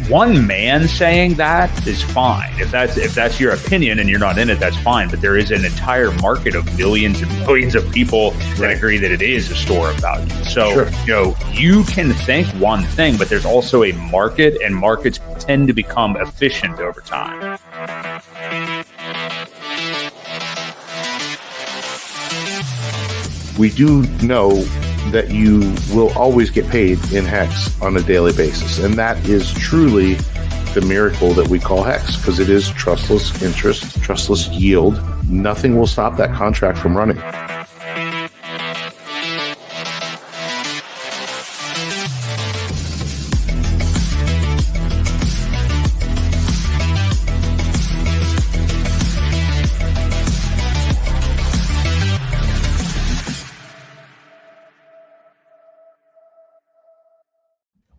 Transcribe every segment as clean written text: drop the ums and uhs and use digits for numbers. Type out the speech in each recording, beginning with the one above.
one man saying that is fine. If that's your opinion and you're not in it, that's fine. But there is an entire market of millions and millions of people that agree that it is a store of value. So, you can think one thing, but there's also a market, and markets tend to become efficient over time. We do know that you will always get paid in HEX on a daily basis. And that is truly the miracle that we call HEX, because it is trustless interest, trustless yield. Nothing will stop that contract from running.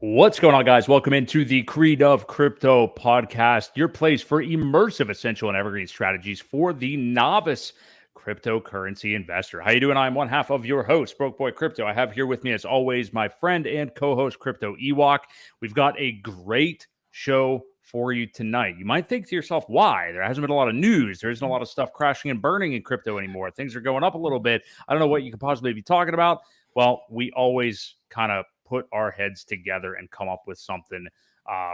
What's going on, guys? Welcome into the Creed of Crypto podcast, your place for immersive, essential, and evergreen strategies for the novice cryptocurrency investor. How you doing? I'm one half of your host, Broke Boy Crypto. I have here with me, as always, my friend and co-host, Crypto Ewok. We've got a great show for you tonight. You might think to yourself, why? There hasn't been a lot of news. There isn't a lot of stuff crashing and burning in crypto anymore. Things are going up a little bit. I don't know what you could possibly be talking about. Well, we always kind of put our heads together and come up with something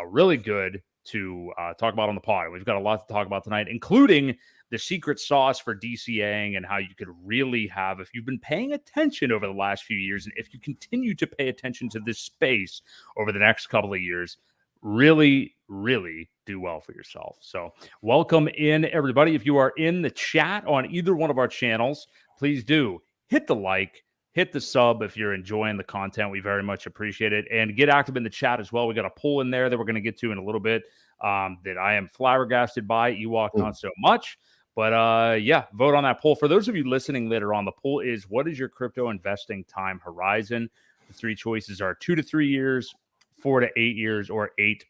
really good to talk about on the pod. We've got a lot to talk about tonight, including the secret sauce for DCAing and how you could really have, if you've been paying attention over the last few years, and if you continue to pay attention to this space over the next couple of years, really, really do well for yourself. So welcome in, everybody. If you are in the chat on either one of our channels, please do hit the like, hit the sub if you're enjoying the content. We very much appreciate it. And get active in the chat as well. We got a poll in there that we're going to get to in a little bit that I am flabbergasted by. Ewok, not so much. But yeah, vote on that poll. For those of you listening later on, the poll is, what is your crypto investing time horizon? The three choices are 2 to 3 years, 4 to 8 years, or 8+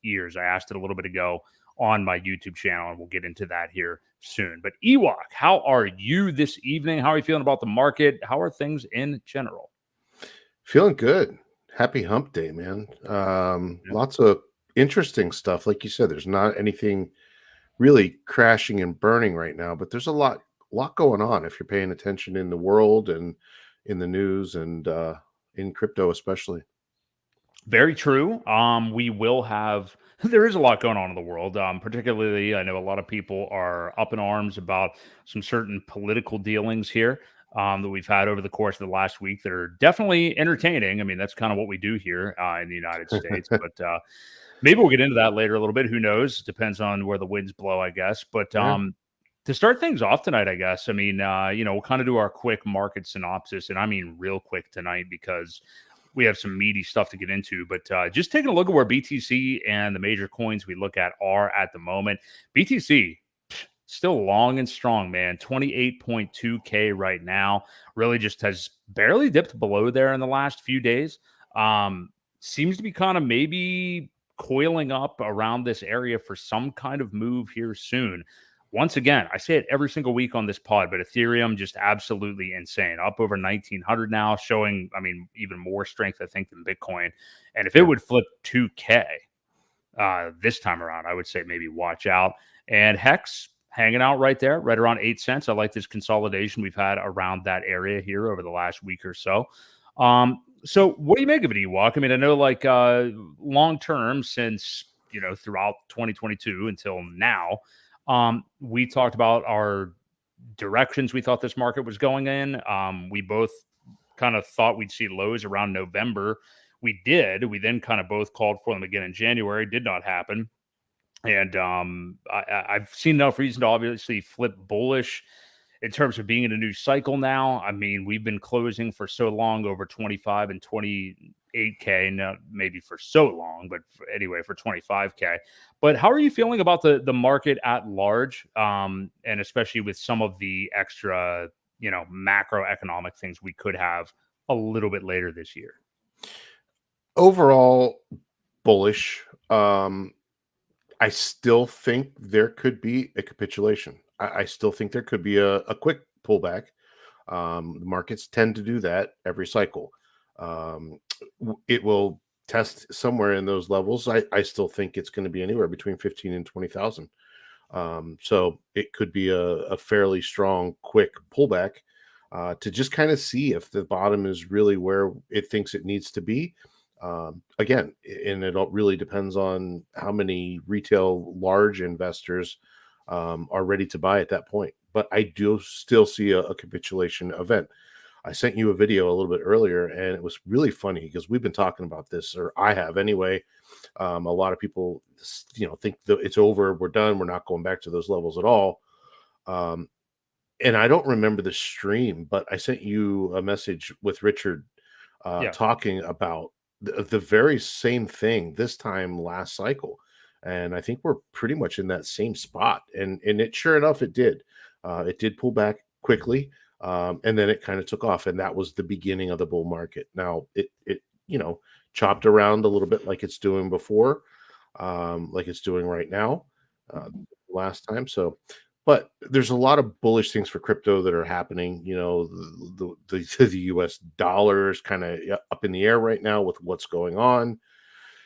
years. I asked it a little bit ago on my YouTube channel, and we'll get into that here soon. But Ewok, how are you this evening? How are you feeling about the market? How are things in general? Feeling good. Happy hump day, man. Lots of interesting stuff. Like you said, there's not anything really crashing and burning right now, but there's a lot going on if you're paying attention in the world and in the news and in crypto especially. Very true. We will have, there is a lot going on in the world. Particularly, I know a lot of people are up in arms about some certain political dealings here that we've had over the course of the last week that are definitely entertaining. I mean, that's kind of what we do here in the United States. But maybe we'll get into that later a little bit. Who knows? Depends on where the winds blow, I guess. But to start things off tonight, I guess, I mean, we'll kind of do our quick market synopsis. And I mean real quick tonight, because we have some meaty stuff to get into, but just taking a look at where BTC and the major coins we look at are at the moment. BTC, still long and strong, man. 28.2K right now. Really just has barely dipped below there in the last few days. Seems to be kind of maybe coiling up around this area for some kind of move here soon. Once again, I say it every single week on this pod, but Ethereum just absolutely insane. Up over 1,900 now, showing, I mean, even more strength, I think, than Bitcoin. And if it would flip 2K this time around, I would say maybe watch out. And Hex hanging out right there, right around 8 cents. I like this consolidation we've had around that area here over the last week or so. So what do you make of it, Ewok? I mean, I know like long term since, throughout 2022 until now, we talked about our directions we thought this market was going in. We both kind of thought we'd see lows around November. We did. We then kind of both called for them again in January. Did not happen. And I've seen enough reason to obviously flip bullish in terms of being in a new cycle now. I mean, we've been closing for so long over 25 and 28K, not maybe for so long, but anyway, for 25K. But how are you feeling about the market at large, and especially with some of the extra, macroeconomic things we could have a little bit later this year? Overall, bullish. I still think there could be a capitulation. I still think there could be a quick pullback. The markets tend to do that every cycle. It will test somewhere in those levels. I still think it's going to be anywhere between 15 and 20,000. So it could be a fairly strong, quick pullback to just kind of see if the bottom is really where it thinks it needs to be. Again, and it all really depends on how many retail large investors are ready to buy at that point. But I do still see a capitulation event. I sent you a video a little bit earlier, and it was really funny because we've been talking about this, or I have anyway. A lot of people, think that it's over, we're done, we're not going back to those levels at all. Um, and I don't remember the stream, but I sent you a message with Richard Yeah. talking about the very same thing this time last cycle, and I think we're pretty much in that same spot. And it sure enough, it did. It did pull back quickly, and then it kind of took off, and that was the beginning of the bull market. Now it chopped around a little bit like it's doing before, like it's doing right now, last time. So, but there's a lot of bullish things for crypto that are happening. The U.S. dollar is kind of up in the air right now with what's going on.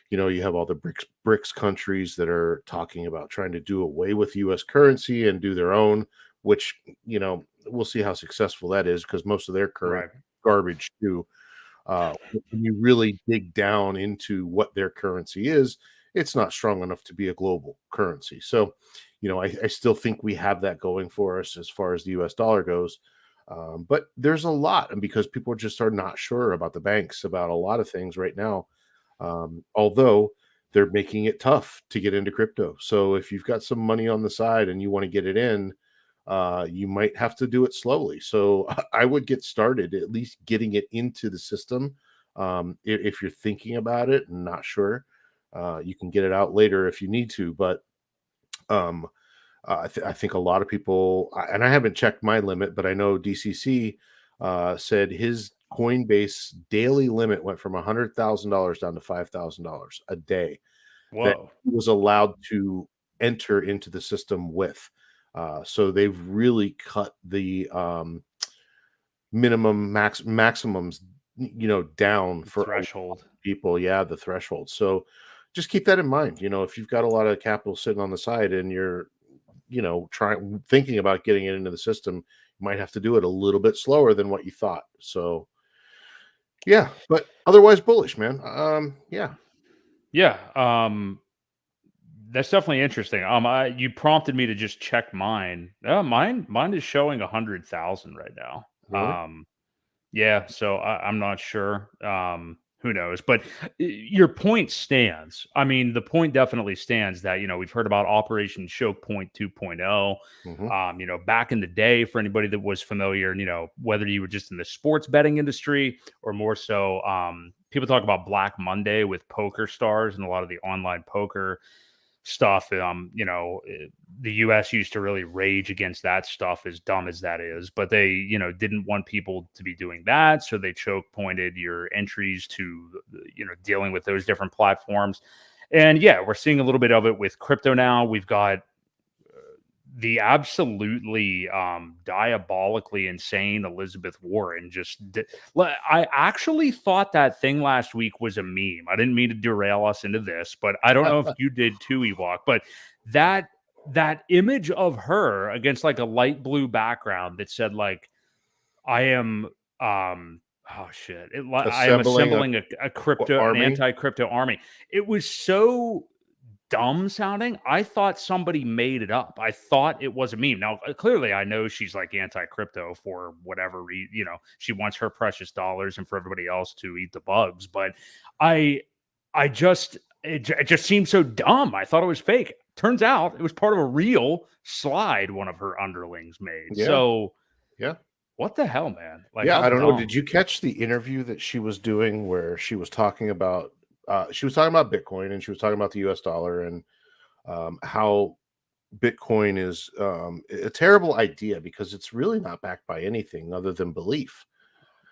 You have all the BRICS countries that are talking about trying to do away with U.S. currency and do their own, which we'll see how successful that is because most of their current Right. garbage too. When you really dig down into what their currency is, it's not strong enough to be a global currency. So, I still think we have that going for us as far as the US dollar goes. But there's a lot, and because people just are not sure about the banks, about a lot of things right now, although they're making it tough to get into crypto. So if you've got some money on the side and you want to get it in, you might have to do it slowly. So I would get started at least getting it into the system. If you're thinking about it and not sure, you can get it out later if you need to. But um, I think a lot of people, and I haven't checked my limit, but I know DCC said his Coinbase daily limit went from $100,000 down to $5,000 a day that Whoa. he was allowed to enter into the system with. So they've really cut the maximums, down The for a lot of threshold. people. Yeah, the threshold. So just keep that in mind. If you've got a lot of capital sitting on the side and you're, thinking about getting it into the system, you might have to do it a little bit slower than what you thought. So yeah, but otherwise bullish, man. Yeah. Yeah. That's definitely interesting. You prompted me to just check mine. Mine is showing 100,000 right now. Really? Yeah, so I'm not sure. Who knows? But your point stands. I mean, the point definitely stands that we've heard about Operation Choke Point 2.0. Hmm. Back in the day, for anybody that was familiar, whether you were just in the sports betting industry or more so, people talk about Black Monday with poker stars and a lot of the online poker stuff. The US used to really rage against that stuff, as dumb as that is, but they, didn't want people to be doing that. So they choke pointed your entries to, dealing with those different platforms. And yeah, we're seeing a little bit of it with crypto now. We've got the absolutely diabolically insane Elizabeth Warren I actually thought that thing last week was a meme. I didn't mean to derail us into this, but I don't know if you did too, Ewok. But that image of her against like a light blue background that said like I am oh shit, I am Assembling assembling a crypto, an army. anti-crypto army. It was so dumb sounding. I thought somebody made it up. I thought it was a meme. Now, clearly, I know she's like anti-crypto for whatever reason. She wants her precious dollars and for everybody else to eat the bugs. But I, I just it just seemed so dumb. I thought it was fake. Turns out it was part of a real slide one of her underlings made. Yeah. So Yeah. what the hell, man? Like Yeah, how I don't know. Did dumb? you catch the interview that she was doing where she was talking about Bitcoin and she was talking about the US dollar and how Bitcoin is a terrible idea because it's really not backed by anything other than belief.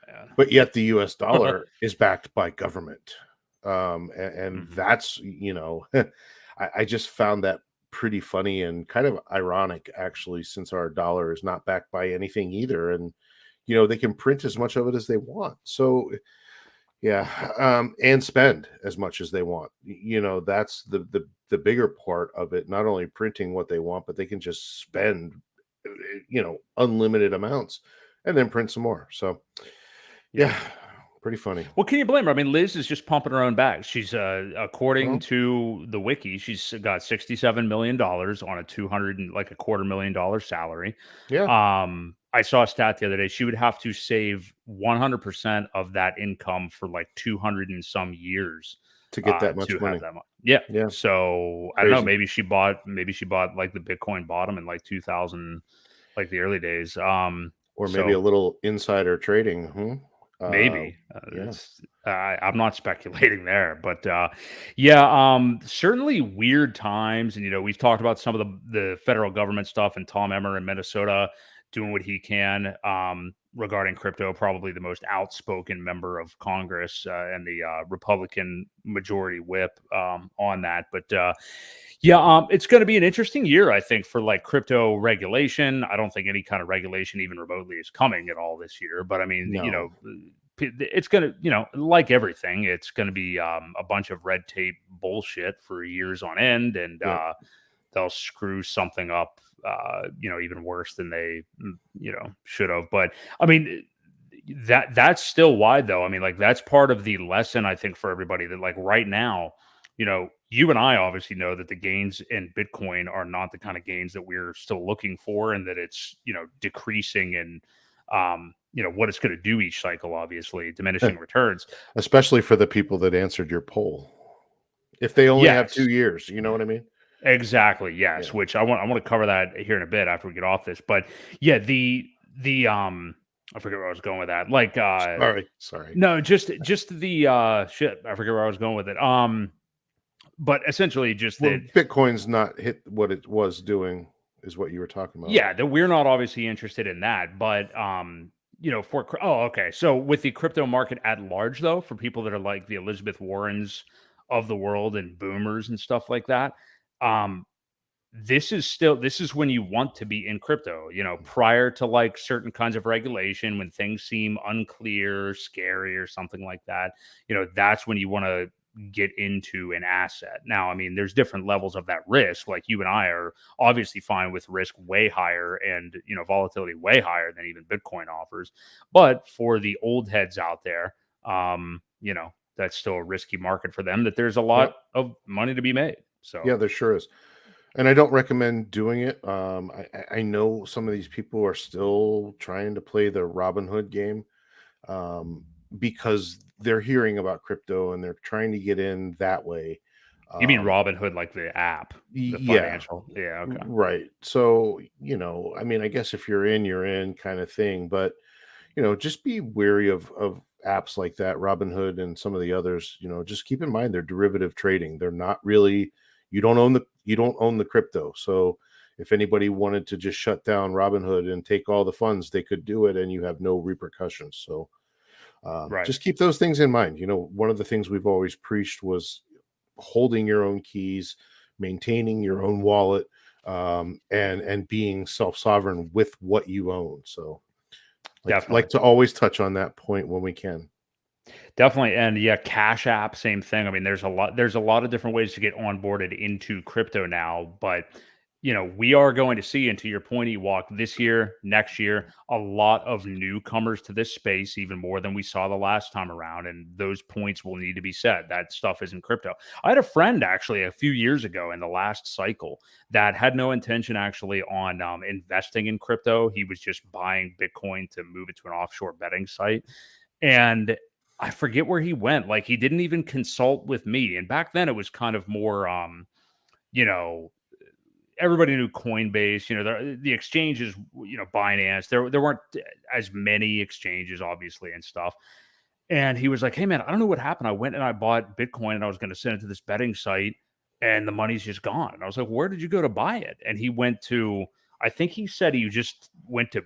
Man. But yet the US dollar is backed by government. And Mhm. that's, I just found that pretty funny and kind of ironic, actually, since our dollar is not backed by anything either. And, they can print as much of it as they want. So, Yeah, and spend as much as they want. That's the bigger part of it. Not only printing what they want, but they can just spend, unlimited amounts, and then print some more. So, Yeah. yeah, pretty funny. Well, can you blame her? I mean, Liz is just pumping her own bags. She's, according Well, to the wiki, she's got $67 million on a 200 and like a $250,000 salary. yeah, I saw a stat the other day. She would have to save 100% of that income for like 200 and some years to get that to much have money. that money. Yeah. Yeah, So I don't know. crazy. Maybe she bought like the Bitcoin bottom in like 2000, like the early days. Or maybe a So little insider trading. maybe Yeah, I'm not speculating there, but yeah, certainly weird times, and we've talked about some of the federal government stuff, and Tom Emmer in Minnesota doing what he can regarding crypto, probably the most outspoken member of Congress and the Republican majority whip on that, but. Yeah, it's going to be an interesting year, I think, for like crypto regulation. I don't think any kind of regulation, even remotely, is coming at all this year. But I mean, no, it's going to, like everything, it's going to be a bunch of red tape bullshit for years on end, and yeah, they'll screw something up, even worse than they, should have. But I mean, that's still why, though. I mean, like that's part of the lesson, I think, for everybody that like right now, you and I obviously know that the gains in Bitcoin are not the kind of gains that we're still looking for, and that it's decreasing and what it's going to do each cycle, obviously diminishing returns. especially for the people that answered your poll. If they only have Yes, 2 years, you know what I mean? exactly. Yes, Yeah. which I want to cover that here in a bit after we get off this. But yeah, the I forget where I was going with that. Like Sorry. no, just the shit. I forget where I was going with it. But essentially just Well, that, Bitcoin's not hit what it was doing, is what you were talking about. yeah, that we're not obviously interested in that. But okay. So with the crypto market at large, though, for people that are like the Elizabeth Warrens of the world and boomers and stuff like that, um, this is when you want to be in crypto, prior to like certain kinds of regulation, when things seem unclear, scary, or something like that, that's when you want to get into an asset. Now, I mean, there's different levels of that risk. Like you and I are obviously fine with risk way higher and, volatility way higher than even Bitcoin offers. But for the old heads out there, that's still a risky market for them, that there's a Yep. lot of money to be made. So, Yeah, there sure is. And I don't recommend doing it. I know some of these people are still trying to play the Robin Hood game, um, because they're hearing about crypto and they're trying to get in that way. you mean Um, Robinhood, like the app, the yeah, financial? Yeah, okay. right. So, I mean, I guess if you're in kind of thing, but just be wary of apps like that, Robinhood and some of the others. Just keep in mind they're derivative trading. They're not really, you don't own the crypto. So if anybody wanted to just shut down Robinhood and take all the funds, they could do it and you have no repercussions. So Right. just keep those things in mind. One of the things we've always preached was holding your own keys, maintaining your own wallet, and being self-sovereign with what you own. So like Definitely. to always touch on that point when we can. Definitely. And yeah, Cash App, same thing. I mean, there's a lot of different ways to get onboarded into crypto now, but we are going to see, and to your point, Ewok, this year, next year, a lot of newcomers to this space, even more than we saw the last time around. And those points will need to be said. That stuff isn't crypto. I had a friend actually a few years ago in the last cycle that had no intention actually on investing in crypto. He was just buying Bitcoin to move it to an offshore betting site. And I forget where he went. Like he didn't even consult with me. And back then it was kind of more you know, everybody knew Coinbase, the exchanges, Binance. There weren't as many exchanges, obviously, and stuff. And he was like, "Hey man, I don't know what happened. I went and I bought Bitcoin and I was going to send it to this betting site and the money's just gone." And I was like, "Where did you go to buy it?" And he went to, I think he said he just went to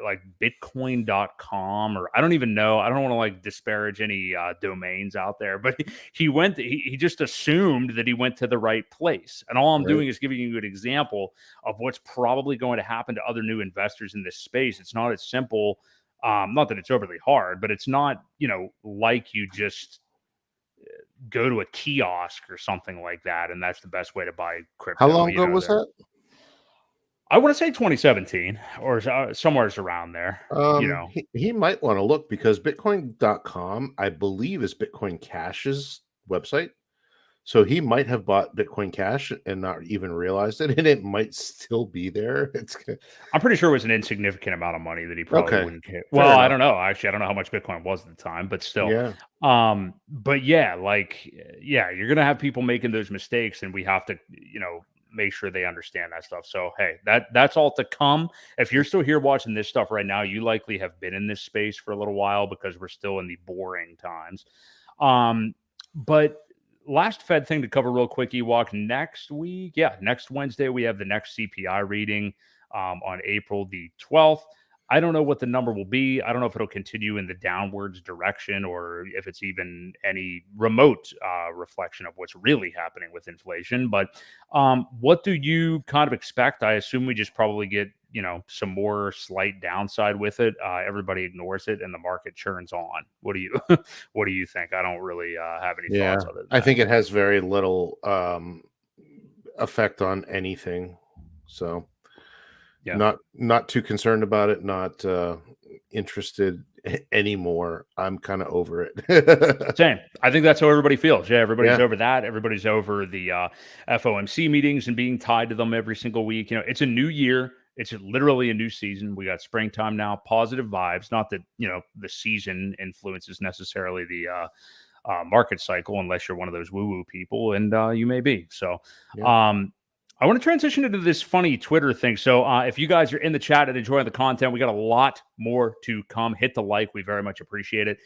like bitcoin.com, or I don't even know. I don't want to like disparage any domains out there, but he just assumed that he went to the right place. And all I'm Right. doing is giving you an example of what's probably going to happen to other new investors in this space. It's not as simple Not that it's overly hard, but it's not, like you just go to a kiosk or something like that, and that's the best way to buy How crypto. long ago was There. that? I want to say 2017 or somewhere's around there. He might want to look because Bitcoin.com, I believe, is Bitcoin Cash's website. So he might have bought Bitcoin Cash and not even realized it, and it might still be there. I'm pretty sure it was an insignificant amount of money that he probably Okay, wouldn't care. Well, fair I enough. don't know. Actually, I don't know how much Bitcoin was at the time, but still. Yeah, But yeah, like, yeah, you're gonna have people making those mistakes, and we have to, make sure they understand that stuff. So hey, that's all to come. If you're still here watching this stuff right now, you likely have been in this space for a little while because we're still in the boring times. But last Fed thing to cover real quick, Ewok, next week. Yeah, next Wednesday, we have the next CPI reading on April the 12th. I don't know what the number will be. I don't know if it'll continue in the downwards direction or if it's even any remote reflection of what's really happening with inflation. But what do you kind of expect? I assume we just probably get, some more slight downside with it. Everybody ignores it and the market churns on. What do you what do you think? I don't really have any yeah. thoughts other than I that. think it has very little effect on anything. So Yeah. not too concerned about it. Not interested anymore. I'm kind of over it. Same. I think that's how everybody feels. Yeah, everybody's Yeah, over that. Everybody's over the FOMC meetings and being tied to them every single week. It's a new year. It's literally a new season. We got springtime now. Positive vibes. Not that the season influences necessarily the market cycle, unless you're one of those woo-woo people, and you may be. So, yeah. I want to transition into this funny Twitter thing. So, if you guys are in the chat and enjoying the content, we got a lot more to come. Hit the like; we very much appreciate it.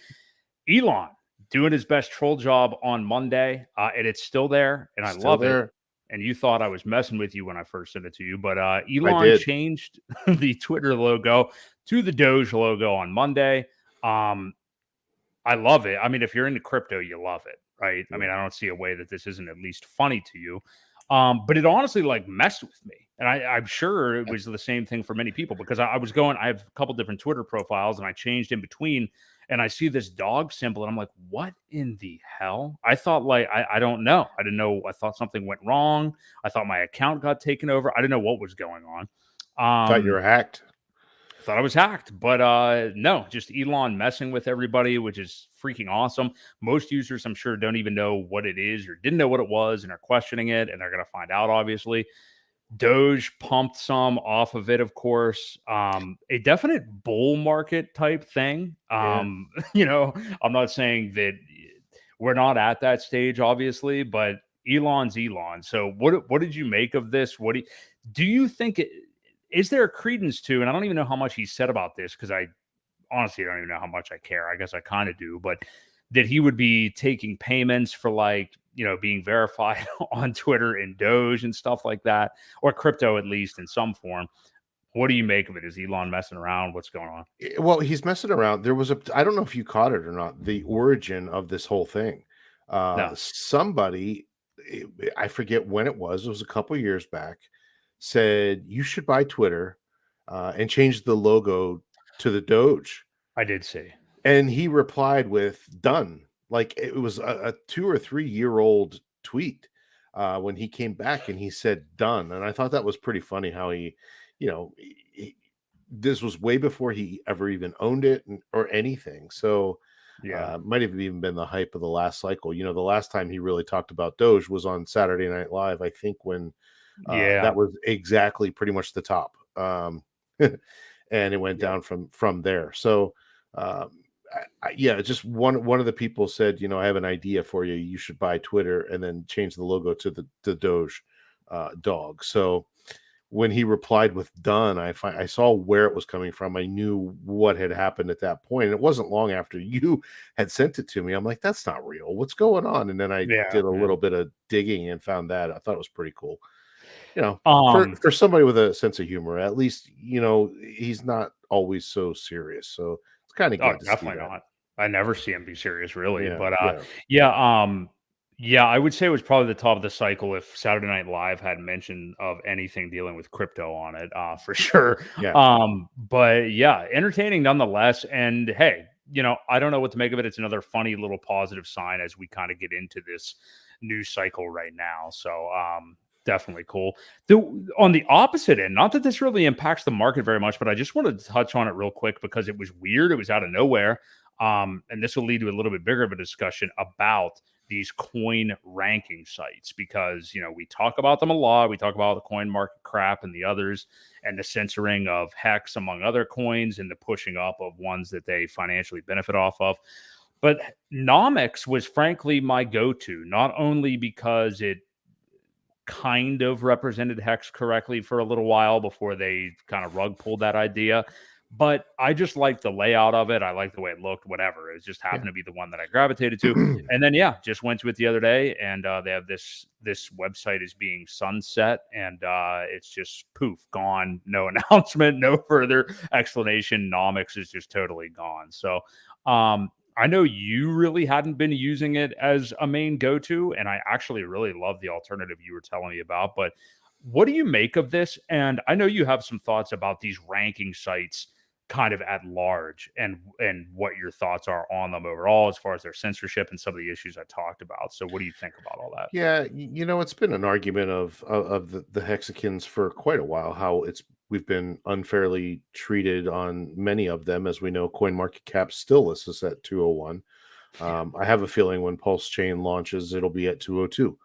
Elon doing his best troll job on Monday, and it's still there, and I Still love it. there. And you thought I was messing with you when I first sent it to you, but I Elon did. changed the Twitter logo to the Doge logo on Monday. I love it. I mean, if you're into crypto, you love it, right? I Yeah. mean, I don't see a way that this isn't at least funny to you. But it honestly like messed with me. And I'm sure it was the same thing for many people because I was going, I have a couple different Twitter profiles and I changed in between and I see this dog symbol and I'm like, what in the hell? I thought like, I don't know. I didn't know. I thought something went wrong. I thought my account got taken over. I didn't know what was going on. Thought you Um, were hacked. Thought I was hacked, but no, just Elon messing with everybody, which is freaking awesome. Most users, I'm sure, don't even know what it is or didn't know what it was and are questioning it, and they're going to find out, obviously. Doge pumped some off of it, of course. A definite bull market type thing. Yeah. I'm not saying that we're not at that stage, obviously, but Elon's Elon. So what did you make of this? Do you think is there a credence to, and I don't even know how much he said about this because I honestly don't even know how much I care. I guess I kind of do, but that he would be taking payments for like, being verified on Twitter and Doge and stuff like that, or crypto at least in some form. What do you make of it? Is Elon messing around? What's going on? Well, he's messing around. There was I don't know if you caught it or not, the origin of this whole thing. No, Somebody, I forget when it was a couple years back, said you should buy Twitter and change the logo to the Doge. I did see. And he replied with done. Like it was a 2 or 3 year old tweet when he came back and he said done. And I thought that was pretty funny how you know, he, this was way before he ever even owned it or anything. So Yeah. might have even been the hype of the last cycle. The last time he really talked about Doge was on Saturday Night Live, I think, when Yeah. that was exactly pretty much the top. And it went Yep. down from there. So yeah, just one of the people said, I have an idea for you. You should buy Twitter and then change the logo to the Doge dog. So when he replied with "done," I saw where it was coming from. I knew what had happened at that point, and it wasn't long after you had sent it to me. I'm like, "That's not real. What's going on?" And then I Yeah. did a Yeah. little bit of digging and found that. I thought it was pretty cool. You know, for Um, for somebody with a sense of humor, at least he's not always so serious. So it's kind of oh, good to see definitely that. not. I never see him be serious, really. Yeah, But yeah, yeah, Yeah, I would say it was probably the top of the cycle if Saturday Night Live had mention of anything dealing with crypto on it, for sure. Yeah. But yeah, entertaining nonetheless. And hey, I don't know what to make of it. It's another funny little positive sign as we kind of get into this news cycle right now. So definitely cool. On the opposite end, not that this really impacts the market very much, but I just wanted to touch on it real quick because it was weird. It was out of nowhere. And this will lead to a little bit bigger of a discussion about these coin ranking sites because we talk about them a lot. We talk about the coin market crap and the others and the censoring of hex among other coins and the pushing up of ones that they financially benefit off of. But Nomics was frankly my go-to, not only because it kind of represented hex correctly for a little while before they kind of rug pulled that idea. But I just liked the layout of it. I liked the way it looked, whatever. It just Yeah. happened to be the one that I gravitated to. And then yeah, just went to it the other day and they have this website is being sunset and it's just poof, gone. No announcement, no further explanation. Nomics is just totally gone. So I know you really hadn't been using it as a main go-to, and I actually really love the alternative you were telling me about. But what do you make of this? And I know you have some thoughts about these ranking sites kind of at large and what your thoughts are on them overall as far as their censorship and some of the issues I talked about. So what do you think about all that? Yeah, it's been an argument of the hexagons for quite a while. How we've been unfairly treated on many of them, as we know. CoinMarketCap still lists us at 201. Yeah. I have a feeling when Pulse Chain launches, it'll be at 202,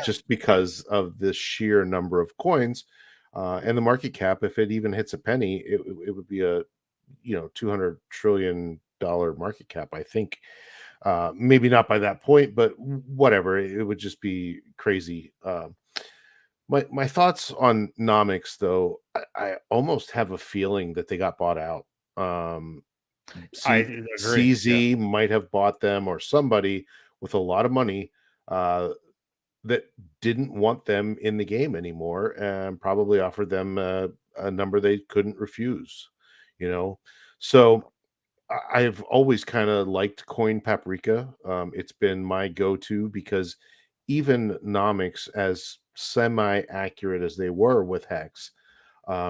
just because of the sheer number of coins and the market cap. If it even hits a penny, it would be a $200 trillion market cap. I think maybe not by that point, but whatever. It would just be crazy. My thoughts on Nomics, though, I almost have a feeling that they got bought out. I agree. Yeah. CZ might have bought them, or somebody with a lot of money uh, that didn't want them in the game anymore, and probably offered them a number they couldn't refuse. You know, so I've always kind of liked Coin Paprika. It's been my go-to because even Nomics, as semi-accurate as they were with Hex,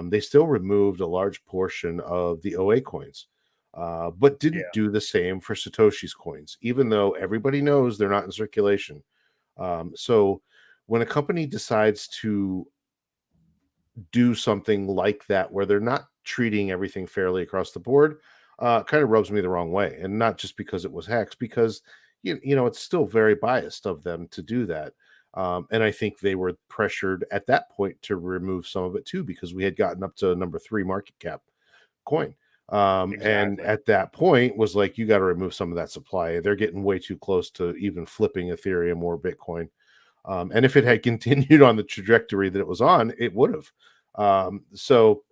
they still removed a large portion of the OA coins, but didn't Yeah. do the same for Satoshi's coins, even though everybody knows they're not in circulation. So when a company decides to do something like that, where they're not treating everything fairly across the board, kind of rubs me the wrong way. And not just because it was Hex, because it's still very biased of them to do that. And I think they were pressured at that point to remove some of it too, because we had gotten up to number 3 market cap coin. And Exactly. at that point was like, you got to remove some of that supply. They're getting way too close to even flipping Ethereum or Bitcoin. And if it had continued on the trajectory that it was on, it would have. So,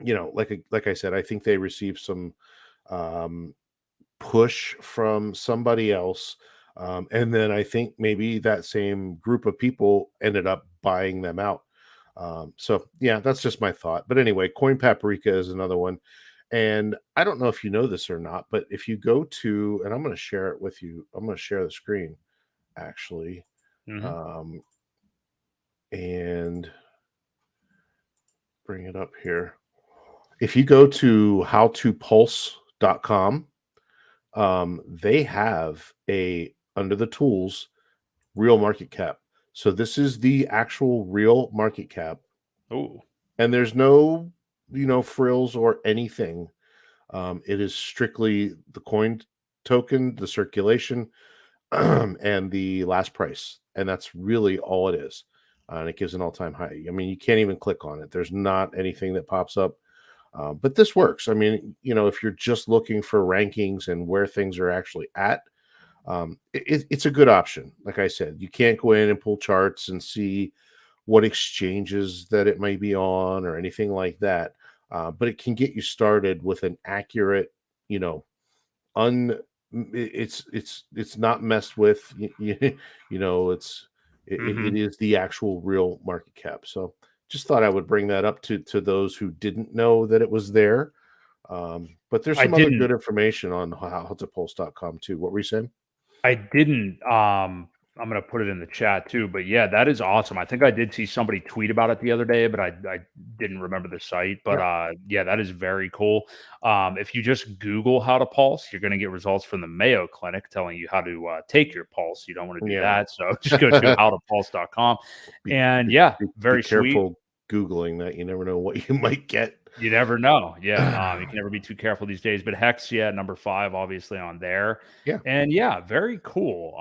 like I said, I think they received some um, push from somebody else. And then I think maybe that same group of people ended up buying them out. So yeah, that's just my thought. But anyway, Coin Paprika is another one. And I don't know if you know this or not, but if you go to, and I'm going to share it with you, I'm going to share the screen actually. Hmm. Um, and bring it up here. If you go to howtopulse.com, they have a under the tools real market cap. So this is the actual real market cap, Oh, and there's no frills or anything. It is strictly the coin token, the circulation, and the last price, and that's really all it is. And it gives an all-time high. I mean, you can't even click on it. There's not anything that pops up. But this works. I mean, if you're just looking for rankings and where things are actually at, it's a good option. Like I said, you can't go in and pull charts and see what exchanges that it may be on or anything like that. But it can get you started with an accurate, you know, un. It's not messed with. It hmm. is the actual real market cap. So just thought I would bring that up to those who didn't know that it was there. But there's I some other didn't good information on howtopulse.com too. What were you saying? I didn't, I'm gonna put it in the chat too, but yeah, that is awesome. I think I did see somebody tweet about it the other day, but I didn't remember the site, but, Yeah. yeah, that is very cool. If you just Google how to pulse, you're gonna get results from the Mayo Clinic telling you how to, take your pulse. You don't wanna do Yeah. that, so just go to howtopulse.com, Be and be yeah, be very sweet. careful Googling that. You never know what you might get. You never know. Yeah, you can never be too careful these days, but Hex, yeah, number 5 obviously on there, Yeah. and yeah, very cool.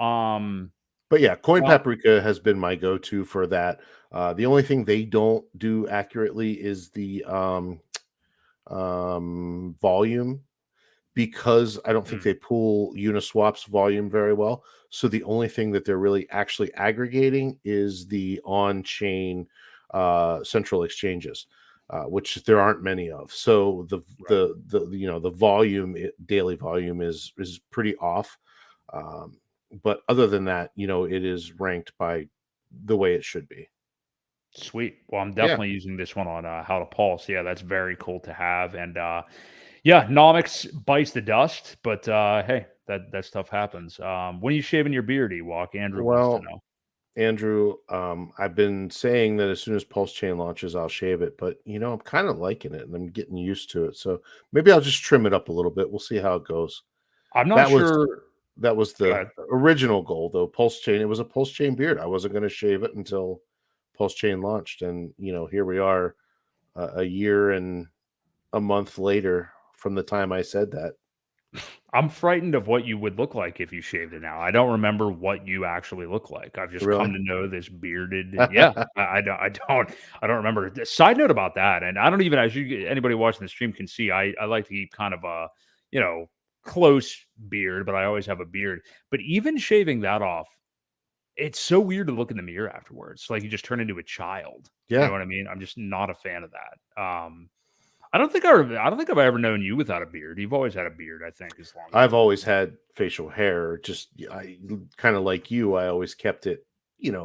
But yeah, Coin Well Paprika has been my go-to for that. The only thing they don't do accurately is the volume, because I don't think mm, they pull Uniswap's volume very well. So the only thing that they're really actually aggregating is the on-chain central exchanges, which there aren't many of. So right. the volume, daily volume is pretty off. Um, but other than that, it is ranked by the way it should be. Sweet. Well, I'm Yeah. definitely using this one on, how to pulse. Yeah, that's very cool to have, and, yeah, Nomics bites the dust, but, hey, that stuff happens. When are you shaving your beard, Ewok? Andrew wants to Well, know. Andrew, I've been saying that as soon as Pulse Chain launches, I'll shave it, but I'm kind of liking it and I'm getting used to it. So maybe I'll just trim it up a little bit. We'll see how it goes. I'm not That was sure. that was Go the ahead. original goal, though. Pulse Chain. It was a Pulse Chain beard. I wasn't going to shave it until Pulse Chain launched, and here we are, a year and a month later from the time I said that. I'm frightened of what you would look like if you shaved it now. I don't remember what you actually look like. I've just come Really? to know this bearded. Yeah, I don't remember. Side note about that, and I don't even, as anybody watching the stream can see, I like to keep kind of a, you know, close beard, but I always have a beard. But even shaving that off, it's so weird to look in the mirror afterwards. Like you just turn into a child. You know Yeah. what I mean? I'm just not a fan of that. I don't think I've ever known you without a beard. You've always had a beard, I think, as long as I've I've known always you. had facial hair. Just I kind of like you. I always kept it,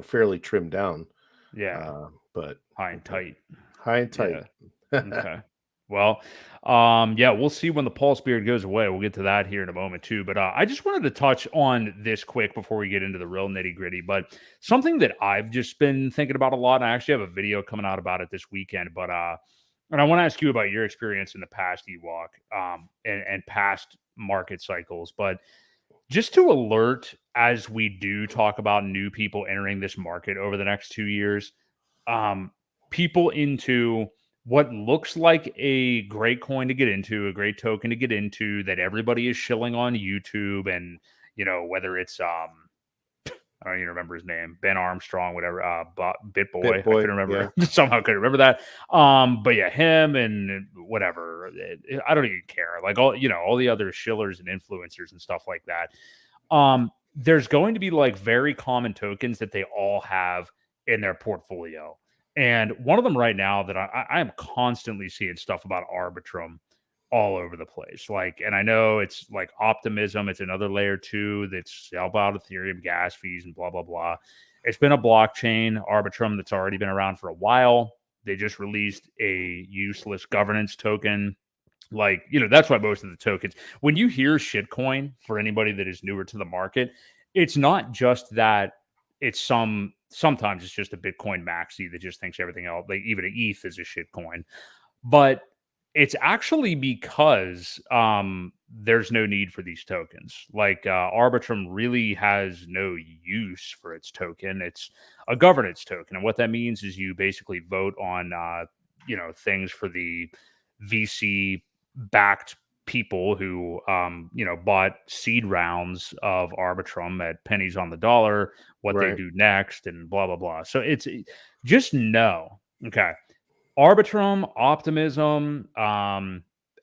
fairly trimmed down. Yeah, But high and but tight. high and tight. Yeah. Okay. Well, yeah, we'll see when the pulse beard goes away. We'll get to that here in a moment too. But I just wanted to touch on this quick before we get into the real nitty gritty. But something that I've just been thinking about a lot, and I actually have a video coming out about it this weekend. But and I want to ask you about your experience in the past, Ewok, and past market cycles. But just to alert as we do talk about new people entering this market over the next 2 years, um, people into what looks like a great coin to get into, a great token to get into that everybody is shilling on YouTube, and whether it's I don't even remember his name, Ben Armstrong, whatever, Bit Bit Boy. I boy. couldn't Yeah. remember somehow couldn't remember that. But yeah, him and whatever. I don't even care. Like all the other shillers and influencers and stuff like that. There's going to be like very common tokens that they all have in their portfolio. And one of them right now that I am constantly seeing stuff about Arbitrum all over the place. Like, and I know it's like optimism, it's another layer two that's help out Ethereum gas fees and blah, blah, blah. It's been a blockchain, Arbitrum, that's already been around for a while. They just released a useless governance token. Like, that's why most of the tokens, when you hear shitcoin, for anybody that is newer to the market, it's not just that sometimes it's just a Bitcoin maxi that just thinks everything else, like even an ETH is a shitcoin. But it's actually because there's no need for these tokens. Like Arbitrum really has no use for its token. It's a governance token, and what that means is you basically vote on things for the VC backed people who bought seed rounds of Arbitrum at pennies on the dollar, what they Right. do next, and blah blah blah. So it's just know, okay, Arbitrum, Optimism,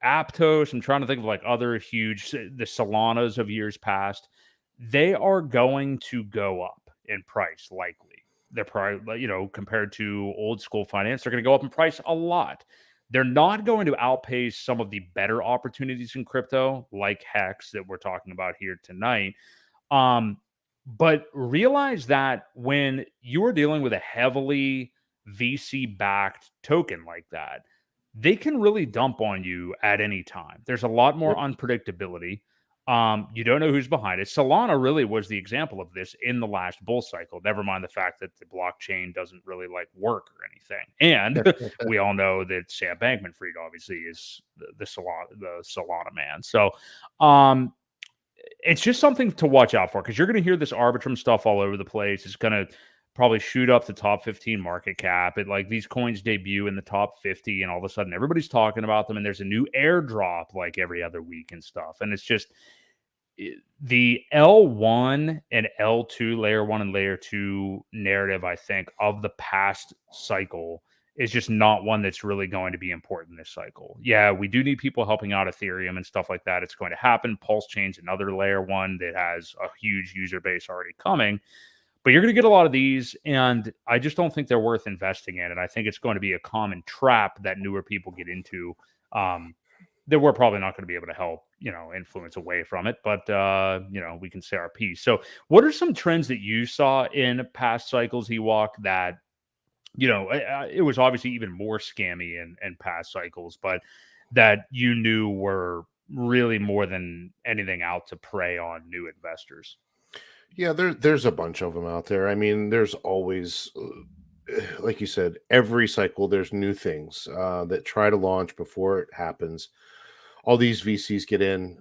Aptos. I'm trying to think of like other huge, the Solanas of years past. They are going to go up in price, likely. They're probably, compared to old school finance, they're going to go up in price a lot. They're not going to outpace some of the better opportunities in crypto, like Hex that we're talking about here tonight. Um, but realize that when you are dealing with a heavily VC backed token like that, they can really dump on you at any time. There's a lot more Yep. unpredictability. You don't know who's behind it. Solana really was the example of this in the last bull cycle. Never mind the fact that the blockchain doesn't really like work or anything. And we all know that Sam Bankman-Fried obviously is the Solana man. So um, it's just something to watch out for because you're going to hear this Arbitrum stuff all over the place. It's going to probably shoot up the top 15 market cap. It like these coins debut in the top 50, and all of a sudden everybody's talking about them, and there's a new airdrop like every other week and stuff. And it's just the L1 and L2, layer one and layer two narrative, I think, of the past cycle is just not one that's really going to be important this cycle. Yeah, we do need people helping out Ethereum and stuff like that. It's going to happen. Pulse Chain's another layer one that has a huge user base already coming. But you're going to get a lot of these, and I just don't think they're worth investing in. And I think it's going to be a common trap that newer people get into. That we're probably not going to be able to help, influence away from it, but we can say our piece. So what are some trends that you saw in past cycles, Ewok, that, it was obviously even more scammy in past cycles, but that you knew were really more than anything out to prey on new investors? Yeah, there's a bunch of them out there. I mean, there's always, like you said, every cycle there's new things that try to launch before it happens. All these VCs get in,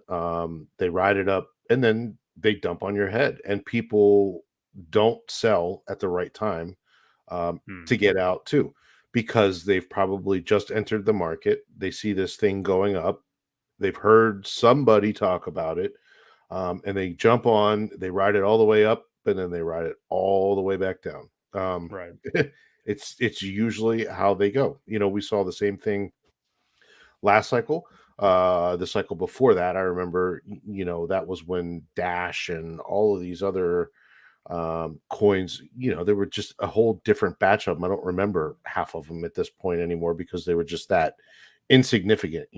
they ride it up, and then they dump on your head. And people don't sell at the right time Hmm. to get out too, because they've probably just entered the market. They see this thing going up. They've heard somebody talk about it, and they jump on. They ride it all the way up, and then they ride it all the way back down. Right. It's usually how they go. We saw the same thing last cycle. The cycle before that, I remember, that was when Dash and all of these other coins, there were just a whole different batch of them. I don't remember half of them at this point anymore because they were just that insignificant,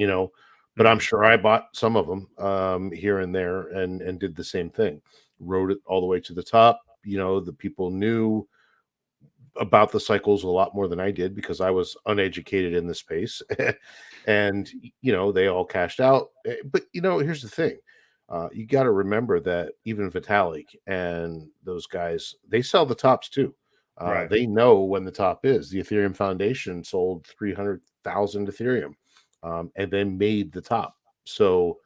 but I'm Hmm. sure I bought some of them here and there and did the same thing. Rode it all the way to the top. The people knew about the cycles a lot more than I did because I was uneducated in the space. And they all cashed out. But here's the thing. You got to remember that even Vitalik and those guys, they sell the tops too. Right. They know when the top is. The Ethereum Foundation sold 300,000 Ethereum and then made the top. So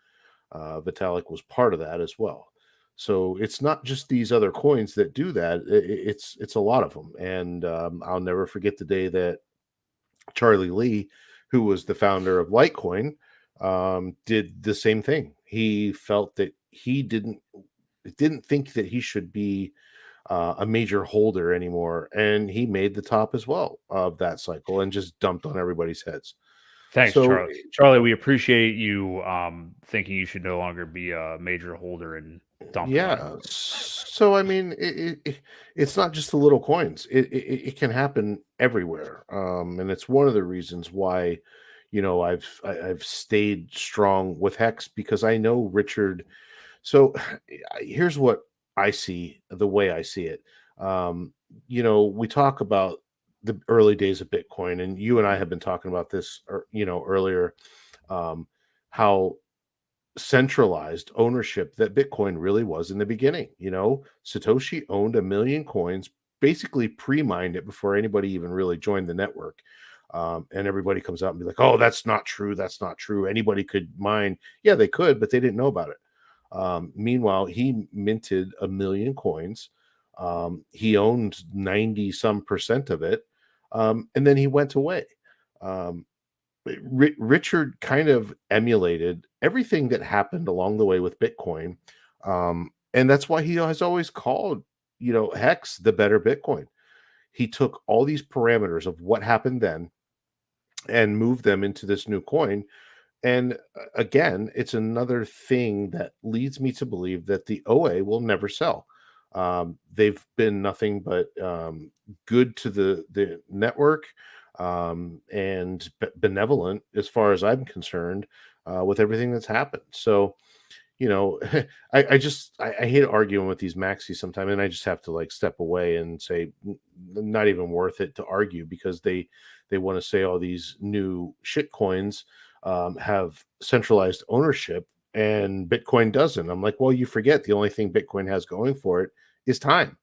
Vitalik was part of that as well. So it's not just these other coins that do that. It's a lot of them. And I'll never forget the day that Charlie Lee, who was the founder of Litecoin, did the same thing. He felt that he didn't think that he should be a major holder anymore, and he made the top as well of that cycle and just dumped on everybody's heads. Thanks, So Charlie. Charlie, we appreciate you thinking you should no longer be a major holder and dumping on yeah, everybody. so I mean, it's not just the little coins. It can happen everywhere, and it's one of the reasons why, I've stayed strong with Hex because I know Richard. So here's what I see, the way I see it. We talk about the early days of Bitcoin, and you and I have been talking about this, earlier, how centralized ownership that Bitcoin really was in the beginning. Satoshi owned a million coins, basically pre-mined it before anybody even really joined the network. And everybody comes out and be like, "Oh, that's not true. That's not true. Anybody could mine." Yeah, they could, but they didn't know about it. Meanwhile, he minted a million coins. He owned 90 some percent of it. And then he went away. Um, Richard kind of emulated everything that happened along the way with Bitcoin. And that's why he has always called, Hex the better Bitcoin. He took all these parameters of what happened then and moved them into this new coin. And again, it's another thing that leads me to believe that the OA will never sell. They've been nothing but good to the network and benevolent, as far as I'm concerned, with everything that's happened. So, you know, I hate arguing with these maxis sometimes, and I just have to like step away and say, Not even worth it to argue," because they want to say all these new shit coins have centralized ownership. and Bitcoin doesn't. I'm like, well, you forget the only thing Bitcoin has going for it is time.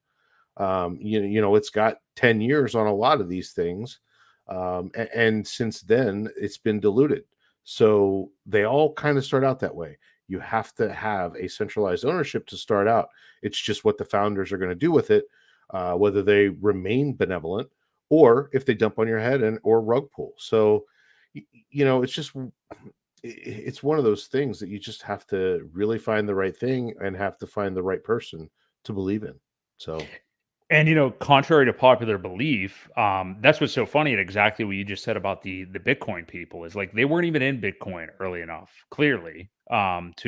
It's got 10 years on a lot of these things. And since then, it's been diluted. So they all kind of start out that way. You have to have a centralized ownership to start out. It's just what the founders are going to do with it, whether they remain benevolent or if they dump on your head or rug pull. So, it's just it's one of those things that you just have to really find the right thing and have to find the right person to believe in. So, And contrary to popular belief, that's what's so funny, and exactly what you just said about the Bitcoin people is like they weren't even in Bitcoin early enough, clearly. The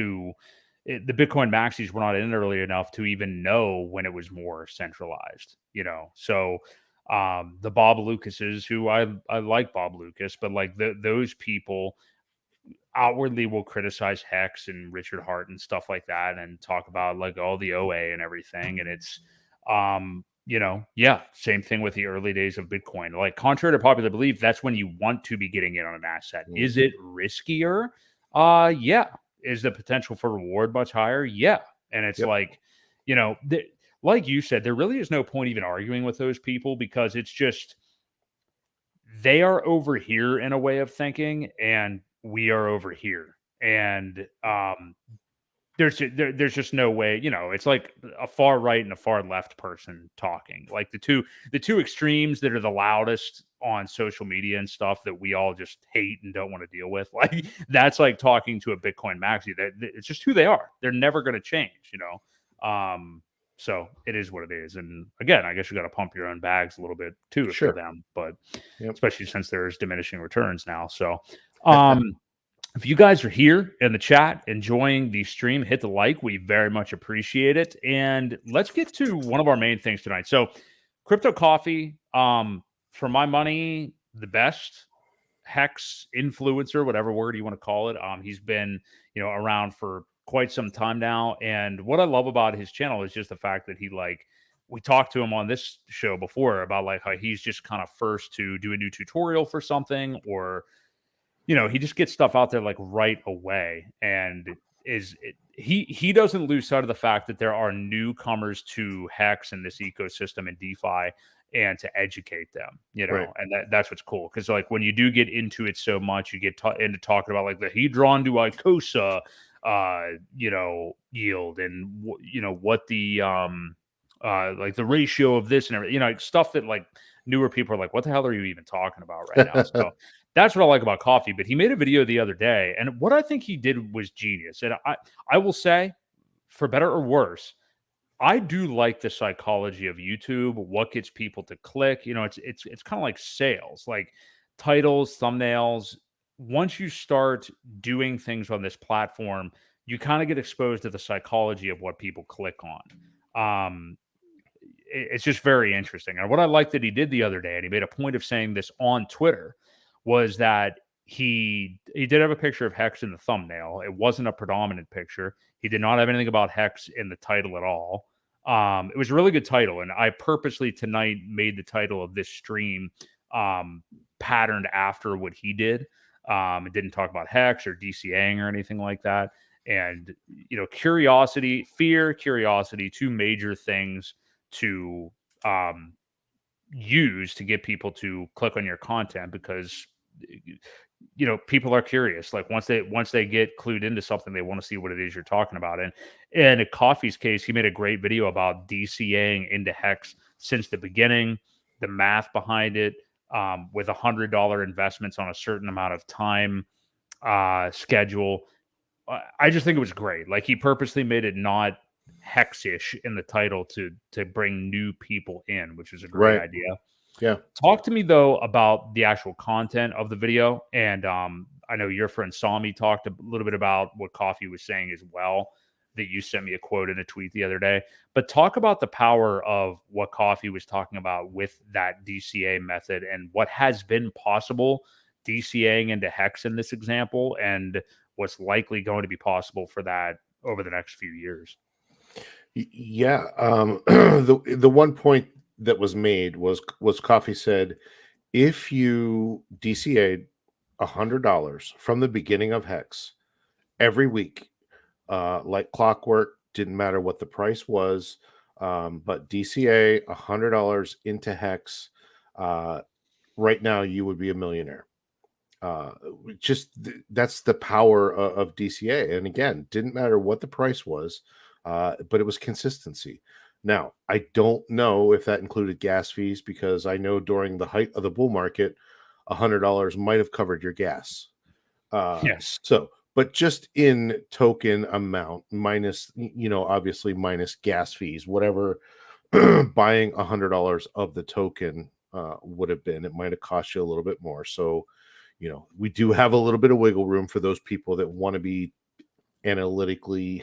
Bitcoin maxis were not in early enough to even know when it was more centralized. So the Bob Lucases, who I like Bob Lucas, but like those people outwardly will criticize Hex and Richard Hart and stuff like that and talk about like all the OA and everything. And it's, yeah, same thing with the early days of Bitcoin. Like, contrary to popular belief, that's when you want to be getting in on an asset. Is it riskier? Yeah. Is the potential for reward much higher? Yeah. And it's yep. like, like you said, there really is no point even arguing with those people because it's just, they are over here in a way of thinking and we are over here. And there's just no way, it's like a far right and a far left person talking. Like the two extremes that are the loudest on social media and stuff that we all just hate and don't want to deal with. Like that's like talking to a Bitcoin maxi. That it's just who they are. They're never going to change. So it is what it is. And again, I guess you got to pump your own bags a little bit too if you're Sure. them, but Yep. especially since there's diminishing returns now. So, if you guys are here in the chat enjoying the stream, hit the like. We very much appreciate it. And let's get to one of our main things tonight. So, Crypto Coffee, for my money, the best Hex influencer, whatever word you want to call it. He's been, around for quite some time now. And what I love about his channel is just the fact that we talked to him on this show before about like how he's just kind of first to do a new tutorial for something, or he just gets stuff out there like right away, and he doesn't lose sight of the fact that there are newcomers to Hex and this ecosystem and DeFi, and to educate them, Right. and that's what's cool, because like when you do get into it so much, you get into talking about like the Hedron to Icosa, yield, and what the like the ratio of this and everything, like stuff that like newer people are like, what the hell are you even talking about right now? So that's what I like about coffee. But he made a video the other day, and what I think he did was genius. And I will say, for better or worse, I do like the psychology of YouTube, what gets people to click. It's kind of like sales, like titles, thumbnails. Once you start doing things on this platform, you kind of get exposed to the psychology of what people click on. It's just very interesting. And what I liked that he did the other day, and he made a point of saying this on Twitter, was that he did have a picture of Hex in the thumbnail. It wasn't a predominant picture. He did not have anything about Hex in the title at all. It was a really good title, and I purposely tonight made the title of this stream patterned after what he did. It didn't talk about Hex or DCAing or anything like that. And curiosity, fear, curiosity, two major things to use to get people to click on your content, because people are curious. Like once they get clued into something, they want to see what it is you're talking about. And in Coffee's case, he made a great video about DCAing into Hex since the beginning, the math behind it, with $100 investments on a certain amount of time schedule. I just think it was great. Like he purposely made it not Hexish in the title to bring new people in, which is a great Right. idea. Yeah. Talk to me though about the actual content of the video, and I know your friend Sami talked a little bit about what Coffee was saying as well. That you sent me a quote in a tweet the other day, but talk about the power of what Coffee was talking about with that DCA method and what has been possible DCAing into Hex in this example, and what's likely going to be possible for that over the next few years. Yeah. The one point that was made was Coffee said, if you DCA'd $100 from the beginning of Hex every week, like clockwork. Didn't matter what the price was, but DCA $100 into Hex. Uh, right now, you would be a millionaire. Uh, that's the power of DCA. And again, didn't matter what the price was, but it was consistency. Now, I don't know if that included gas fees because I know during the height of the bull market, $100 might have covered your gas. Yes. But just in token amount, minus, obviously minus gas fees, whatever buying $100 of the token would have been, it might have cost you a little bit more. So, we do have a little bit of wiggle room for those people that want to be analytically,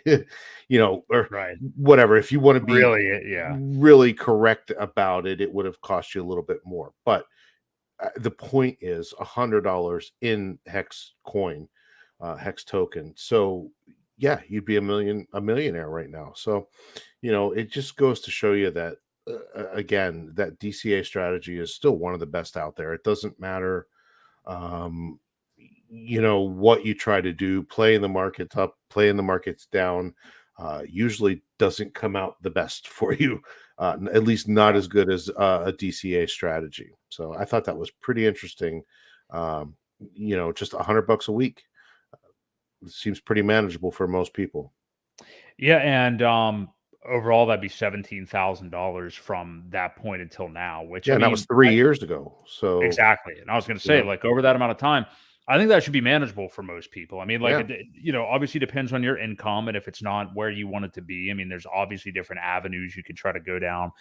or Right. whatever. If you want to be Really, yeah. really correct about it, it would have cost you a little bit more. But the point is $100 in Hex coin, Hex token. So yeah, you'd be a millionaire right now. So, it just goes to show you that again, that DCA strategy is still one of the best out there. It doesn't matter um, what you try to do, playing the markets up, playing the markets down, usually doesn't come out the best for you, at least not as good as a DCA strategy. So I thought that was pretty interesting. um, just $100 a week seems pretty manageable for most people. Yeah, and, overall, that'd be $17,000 from that point until now, which, Yeah, I and that was mean, 3 years ago. So exactly, and I was gonna you say, know like, over that amount of time, I think that should be manageable for most people. I mean, like, yeah, obviously depends on your income and if it's not where you want it to be. I mean, there's obviously different avenues you could try to go down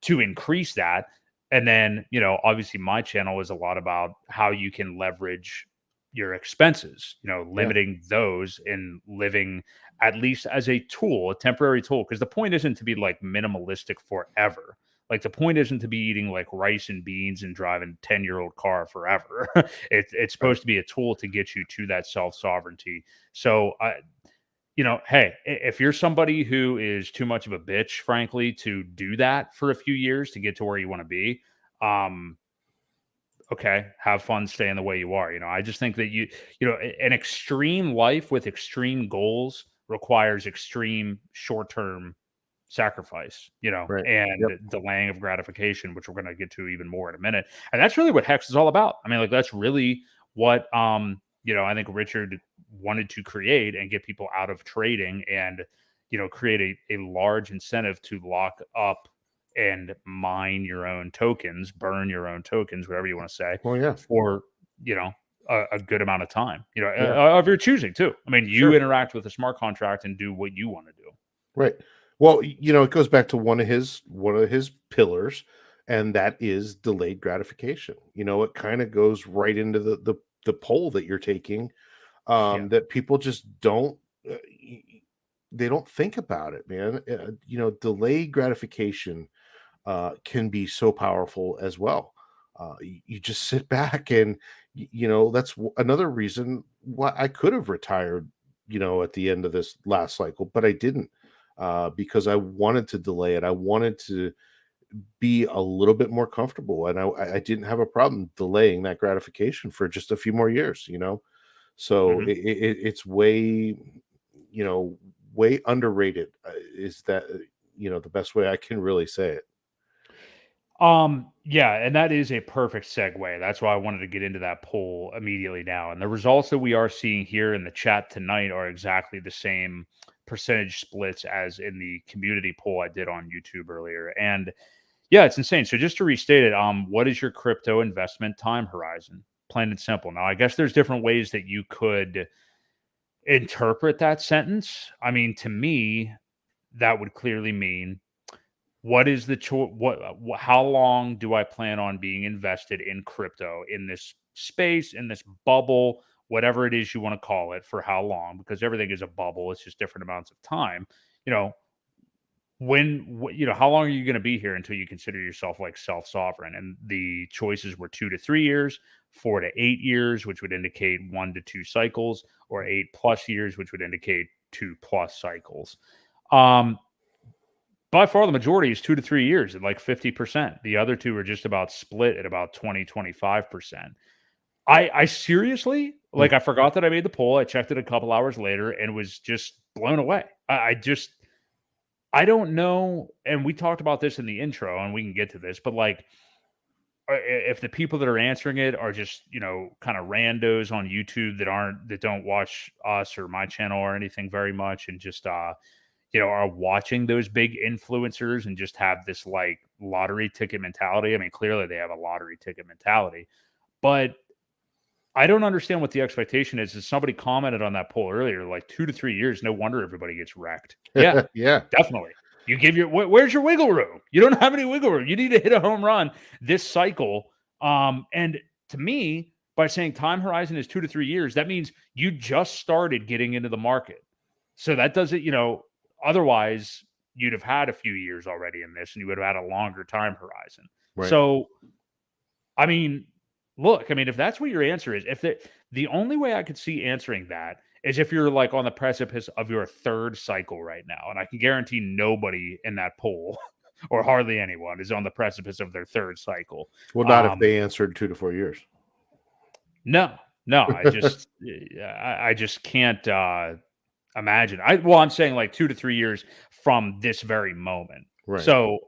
to increase that. And then, obviously my channel is a lot about how you can leverage your expenses, yeah, limiting those and living at least as a tool, a temporary tool. Because the point isn't to be like minimalistic forever. Like the point isn't to be eating like rice and beans and driving 10-year-old car forever. It's right. supposed to be a tool to get you to that self sovereignty. So hey, if you're somebody who is too much of a bitch, frankly, to do that for a few years to get to where you want to be, um, okay, have fun staying the way you are. I just think that an extreme life with extreme goals requires extreme short term sacrifice, Right. and Yep. delaying of gratification, which we're going to get to even more in a minute. And that's really what Hex is all about. I mean, like that's really what I think Richard wanted to create and get people out of trading and create a large incentive to lock up and mine your own tokens, burn your own tokens, whatever you want to say, Well, yeah. for you know a good amount of time, Yeah. of your choosing too. I mean, you Sure. interact with a smart contract and do what you want to do. Right. Well, it goes back to one of his pillars, and that is delayed gratification. It kind of goes right into the poll that you're taking, Yeah. that people just don't they don't think about it, man. Delayed gratification can be so powerful as well. You just sit back and that's another reason why I could have retired, at the end of this last cycle, but I didn't, because I wanted to delay it. I wanted to be a little bit more comfortable, and I didn't have a problem delaying that gratification for just a few more years. So Mhm. it's you know way underrated. Is that the best way I can really say it? Yeah, and that is a perfect segue. That's why I wanted to get into that poll immediately now. And the results that we are seeing here in the chat tonight are exactly the same percentage splits as in the community poll I did on YouTube earlier. And yeah, it's insane. So just to restate it, what is your crypto investment time horizon? Plain and simple. Now, I guess there's different ways that you could interpret that sentence. I mean, to me, that would clearly mean what is the how long do I plan on being invested in crypto in this space, in this bubble, whatever it is you want to call it, for how long? Because everything is a bubble. It's just different amounts of time. You know, how long are you going to be here until you consider yourself like self sovereign? And the choices were 2 to 3 years, 4 to 8 years, which would indicate 1 to 2 cycles, or 8+ years, which would indicate 2+ cycles. Um, by far, the majority is 2 to 3 years at like 50%. The other two are just about split at about 20, 25%. I seriously Like, I forgot that I made the poll. I checked it a couple hours later and was just blown away. I don't know, and we talked about this in the intro, and we can get to this, but, like, if the people that are answering it are just, kind of randos on YouTube that don't watch us or my channel or anything very much, and just, are watching those big influencers and just have this, like, lottery ticket mentality. I mean, clearly they have a lottery ticket mentality, but I don't understand what the expectation is. As somebody commented on that poll earlier, like 2 to 3 years, no wonder everybody gets wrecked. Yeah, Yeah. definitely. You give where's your wiggle room? You don't have any wiggle room. You need to hit a home run this cycle. And to me, by saying time horizon is 2 to 3 years, that means you just started getting into the market. So that doesn't, otherwise you'd have had a few years already in this and you would have had a longer time horizon. Right. So, I mean, look, I mean, if that's what your answer is, if the only way I could see answering that is if you're like on the precipice of your third cycle right now, and I can guarantee nobody in that poll or hardly anyone is on the precipice of their third cycle. Well, not if they answered 2 to 4 years. No, I just can't imagine. I'm saying like 2 to 3 years from this very moment. Right. So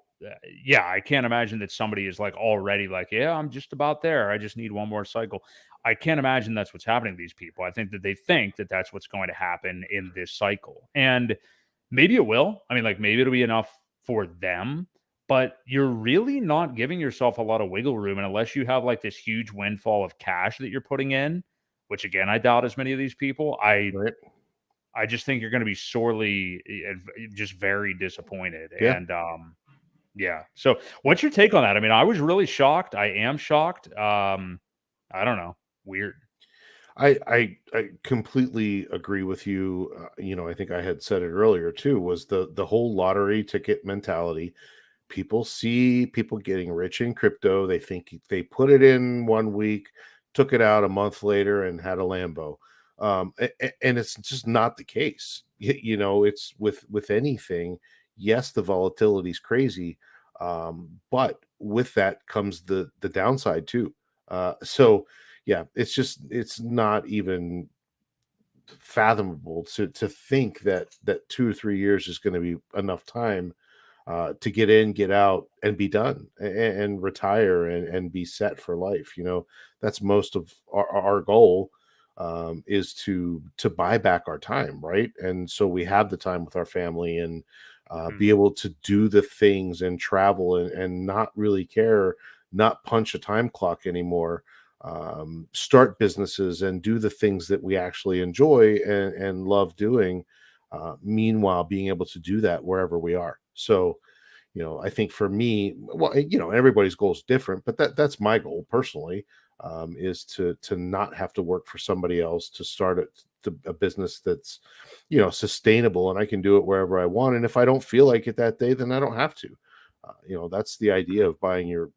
yeah, I can't imagine that somebody is like already like, yeah, I'm just about there. I just need one more cycle. I can't imagine that's what's happening to these people. I think that they think that that's what's going to happen in this cycle. And maybe it will. I mean, like maybe it'll be enough for them, but you're really not giving yourself a lot of wiggle room. And unless you have like this huge windfall of cash that you're putting in, which again, I doubt as many of these people, Right. I just think you're going to be sorely, just very disappointed. Yeah. And, yeah. So what's your take on that? I mean, I was really shocked. I am shocked. I don't know. Weird. I completely agree with you. I think I had said it earlier too, was the whole lottery ticket mentality. People see people getting rich in crypto. They think they put it in 1 week, took it out a month later, and had a Lambo. And it's just not the case. It's with anything. Yes, the volatility is crazy, but with that comes the downside too. So yeah, it's not even fathomable to think that 2 or 3 years is going to be enough time to get in, get out, and be done, and retire, and be set for life. That's most of our goal, is to buy back our time, right? And so we have the time with our family, and be Mhm. able to do the things and travel, and not really care, not punch a time clock anymore, start businesses and do the things that we actually enjoy and love doing, meanwhile being able to do that wherever we are. So I think for me, well, everybody's goal is different, but that's my goal personally, is to not have to work for somebody else, to start a business that's sustainable, and I can do it wherever I want. And if I don't feel like it that day, then I don't have to. That's the idea of buying your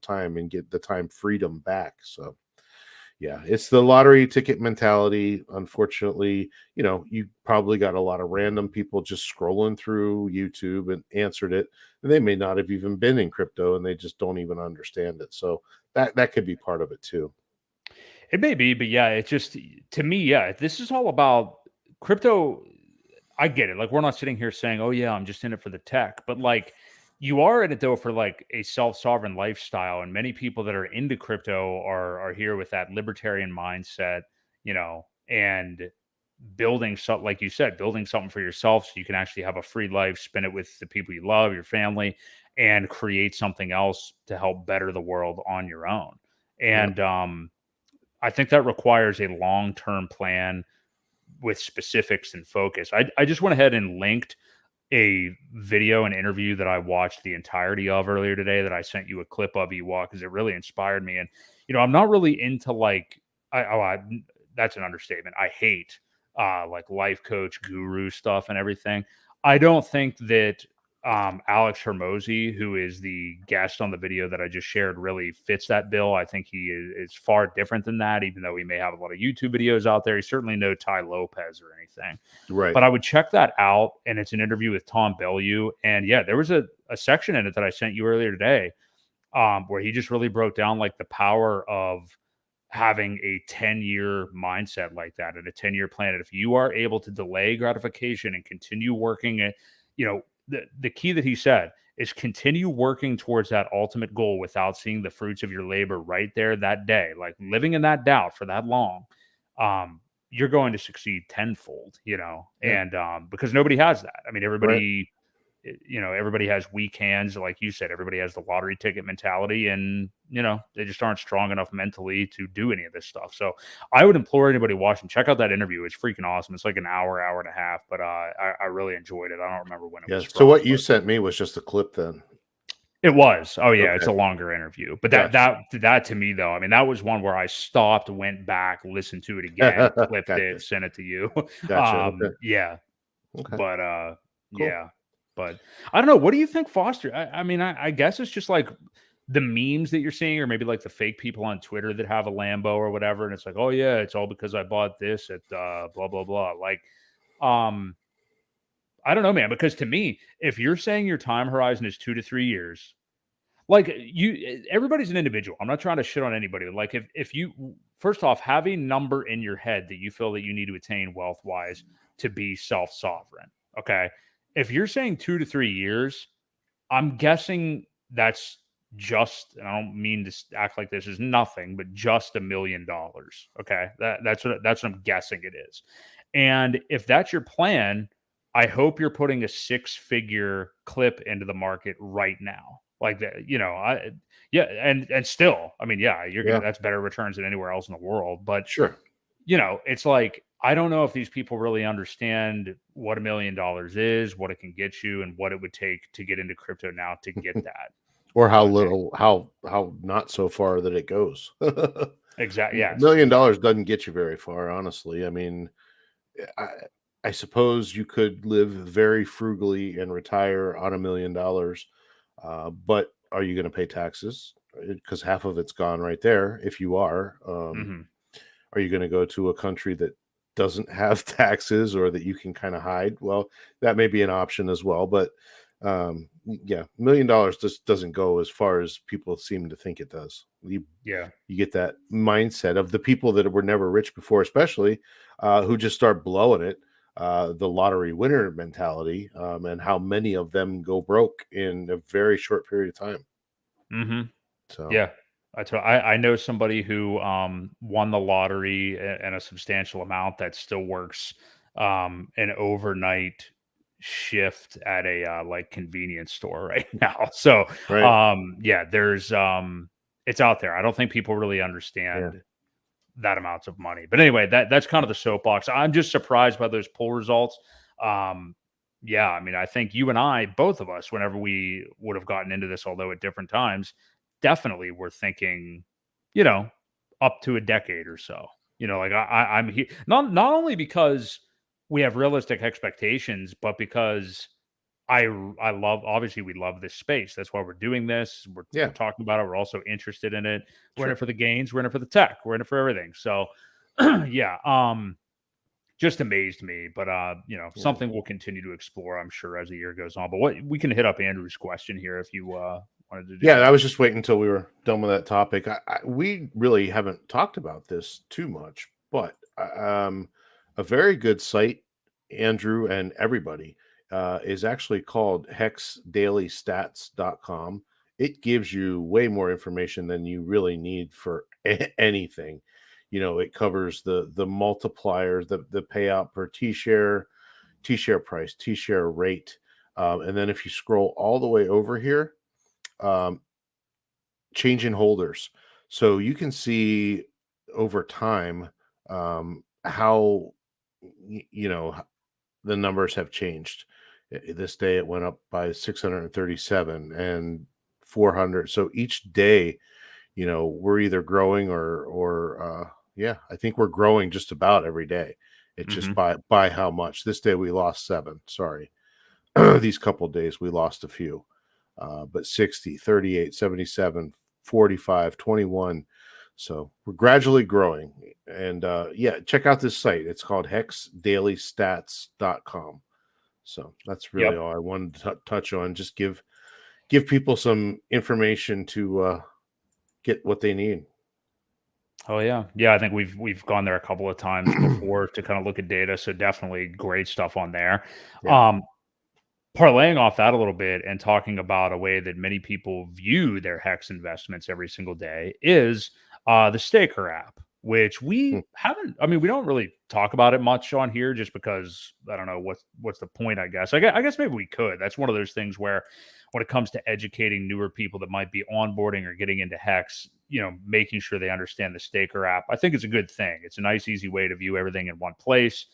time, and get the time freedom back. So yeah, it's the lottery ticket mentality. Unfortunately, you probably got a lot of random people just scrolling through YouTube and answered it. And they may not have even been in crypto, and they just don't even understand it. So that could be part of it too. It may be, but yeah, it's just to me, yeah, this is all about crypto. I get it. Like we're not sitting here saying, "Oh yeah, I'm just in it for the tech," but like you are in it though for like a self-sovereign lifestyle, and many people that are into crypto are here with that libertarian mindset, and building something like you said, building something for yourself so you can actually have a free life, spend it with the people you love, your family, and create something else to help better the world on your own. Yeah. And I think that requires a long-term plan with specifics and focus. I just went ahead and linked a video and interview that I watched the entirety of earlier today that I sent you a clip of Ewok because it really inspired me. And I'm not really into like that's an understatement. I hate like life coach guru stuff and everything. I don't think that Alex Hermosi, who is the guest on the video that I just shared, really fits that bill. I think he is far different than that, even though he may have a lot of YouTube videos out there. He's certainly no Ty Lopez or anything. Right. But I would check that out, and it's an interview with Tom Bellew. And yeah, there was a section in it that I sent you earlier today, where he just really broke down like the power of having a 10-year mindset like that and a 10-year plan. And if you are able to delay gratification and continue working at, the key that he said is continue working towards that ultimate goal without seeing the fruits of your labor right there that day, like living in that doubt for that long. You're going to succeed tenfold, Yeah. and because nobody has that. I mean, Right. everybody has weak hands, like you said. Everybody has the lottery ticket mentality, and they just aren't strong enough mentally to do any of this stuff. So I would implore anybody watching, check out that interview. It's freaking awesome. It's like an hour and a half, but I really enjoyed it. I don't remember when it Yeah. was So from, what you but sent me was just a clip then. it was. Oh yeah, it's Okay. a longer interview. But that Gotcha. that that to me though, I mean, that was one where I stopped, went back, listened to it again, clipped it, Gotcha. sent it to you. Gotcha. Okay. Yeah. Okay. But Cool. yeah. But I don't know. What do you think, Foster? I mean, I guess it's just like the memes that you're seeing, or maybe like the fake people on Twitter that have a Lambo or whatever, and it's like, oh yeah, it's all because I bought this at blah blah blah. Like, um, I don't know, man, because to me, if you're saying your time horizon is 2 to 3 years, like everybody's an individual. I'm not trying to shit on anybody. Like if you first off have a number in your head that you feel that you need to attain wealth wise to be self sovereign. Okay. If you're saying 2 to 3 years, I'm guessing that's just, and I don't mean to act like this is nothing, but just $1 million. Okay. That's what I'm guessing it is. And if that's your plan, I hope you're putting a 6-figure clip into the market right now. Like that, yeah, and still, I mean, yeah, you're gonna Yeah. that's better returns than anywhere else in the world. But Sure. it's like I don't know if these people really understand what $1 million is, what it can get you, and what it would take to get into crypto now to get that. Or how But little, how not so far that it goes. exactly, $1 yes, million exactly. doesn't get you very far, honestly. I mean, I I suppose you could live very frugally and retire on $1 million, but are you going to pay taxes? Because half of it's gone right there. If you Hmm. are you going to go to a country that doesn't have taxes or that you can kind of hide? Well, that may be an option as well. But yeah, $1 million just doesn't go as far as people seem to think it does. Yeah. You get that mindset of the people that were never rich before, especially who just start blowing it. The lottery winner mentality, and how many of them go broke in a very short period of time. Hmm. So, Yeah. I know somebody who won the lottery and a substantial amount that still works an overnight shift at a like convenience store right now. So right. yeah, there's it's out there. I don't think people really Yeah. understand that amount of money. But anyway, that's kind of the soapbox. I'm just surprised by those poll results. Um, yeah, I mean, I think you and I, both of us, whenever we would have gotten into this, although at different times, definitely were thinking, you know, up to a decade or so. Like I'm here not only because we have realistic expectations, but because I love, obviously we love this space. That's why we're doing this. We're Yeah. talking about it. We're also interested in it. We're in it Sure. for the gains. We're in it for the tech. We're in it for everything. So yeah, just amazed me. But Yeah. something we'll continue to explore, I'm sure, as the year goes on. But what we can hit up Andrew's question here if you wanted to do Yeah, I that. was just waiting until we were done with that topic. We really haven't talked about this too much, but a very good site, Andrew and everybody, is actually called hexdailystats.com. It gives you way more information than you really need for anything. It covers the multipliers, the payout per T share price, T share rate. And then if you scroll all the way over here, um, change in holders. So you can see over time, how the numbers have changed. This day it went up by 637 and 400. So each day, we're either growing or yeah, I think we're growing just about every day. It's just Hmm. by how much. This day we lost 7. Sorry. These couple days we lost a few, but 60, 38, 77, 45, 21. So we're gradually growing. And yeah, check out this site. It's called hexdailystats.com. So that's really Yep. all I wanted to touch on. Just give people some information to get what they need. Oh yeah, yeah. I think we've gone there a couple of times before to kind of look at data. So definitely great stuff on there. Yeah. Um, Parlaying off that a little bit and talking about a way that many people view their hex investments every single day is the Staker app, which Hmm. we haven't. I mean, we don't really talk about it much on here, just because I don't know what's the point. I guess maybe we could. That's one of those things where, when it comes to educating newer people that might be onboarding or getting into hex, making sure they understand the Staker app, I think it's a good thing. It's a nice, easy way to view everything in one place.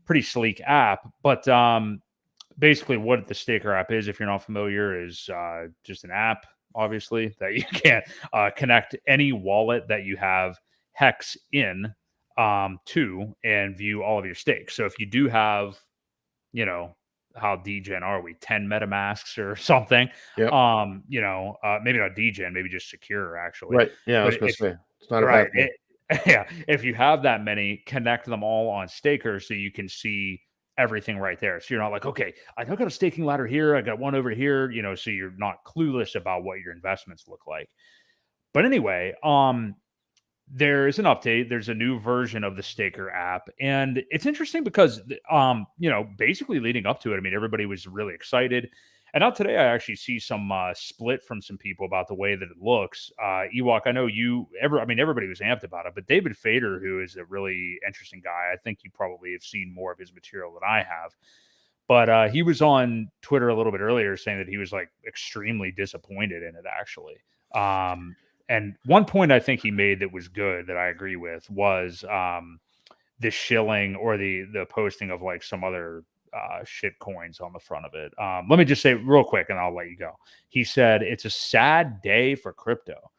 Pretty sleek app, but basically what the Staker app is, if you're not familiar, is just an app, obviously, that you can connect any wallet that you have hex in to, and view all of your stakes. So if you do have, you know, how degen are we, 10 MetaMasks or something, Yep. maybe not degen, maybe just secure actually. Right. Yeah, I But was going to if say it's not a right, bad thing. yeah, if you have that many, connect them all on Staker so you can see everything right there. So you're not like, okay, I got a staking ladder here, I got one over here, so you're not clueless about what your investments look like. But anyway, there is an update. There's a new version of the Staker app, and it's interesting because, basically leading up to it, I mean, everybody was really excited. And now today, I actually see some split from some people about the way that it looks. Ewok, I know everybody was amped about it, but David Fader, who is a really interesting guy, I think you probably have seen more of his material than I have. But he was on Twitter a little bit earlier saying that he was like extremely disappointed in it, actually. Um, and one point I think he made that was good, that I agree with, was the shilling, or the posting of like some other shit coins on the front of it. Let me just say real quick, and I'll let you go. He said it's a sad day for crypto.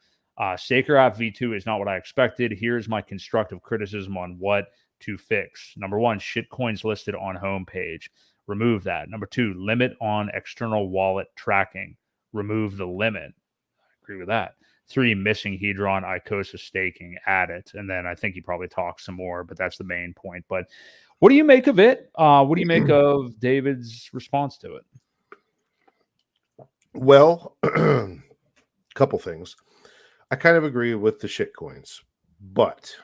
Staker app V2 is not what I expected. Here's my constructive criticism on what to fix. Number one, shit coins listed on homepage. Remove that. Number two, limit on external wallet tracking. Remove the limit. Agree with that. Three, missing Hedron Icosa staking. Add it. And then I think he probably talks some more, but that's the main point. But what do you make of it? What do you make of David's response to it? Well, couple things. I kind of agree with the shit coins, but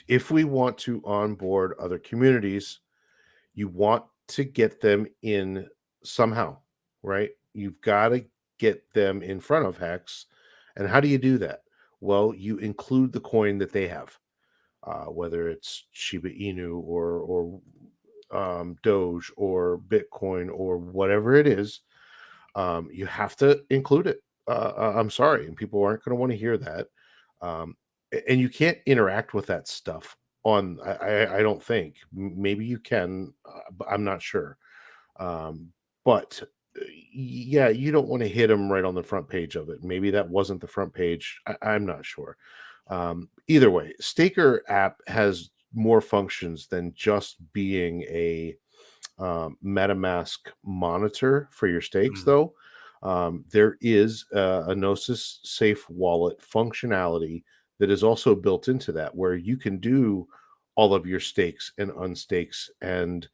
if we want to onboard other communities, you want to get them in somehow, right? You've got to get them in front of Hex. And how do you do that? Well, you include the coin that they have, whether it's Shiba Inu or Doge or Bitcoin or whatever it is. You have to include it. I'm sorry, and people aren't going to want to hear that. Um, and you can't interact with that stuff on. I don't think. Maybe you can, but I'm not sure. Um, but yeah, you don't want to hit them right on the front page of it. Maybe that wasn't the front page. I'm not sure. Either way, Staker app has more functions than just being a MetaMask monitor for your stakes, Mm. though. There is a Gnosis Safe Wallet functionality that is also built into that, where you can do all of your stakes and unstakes and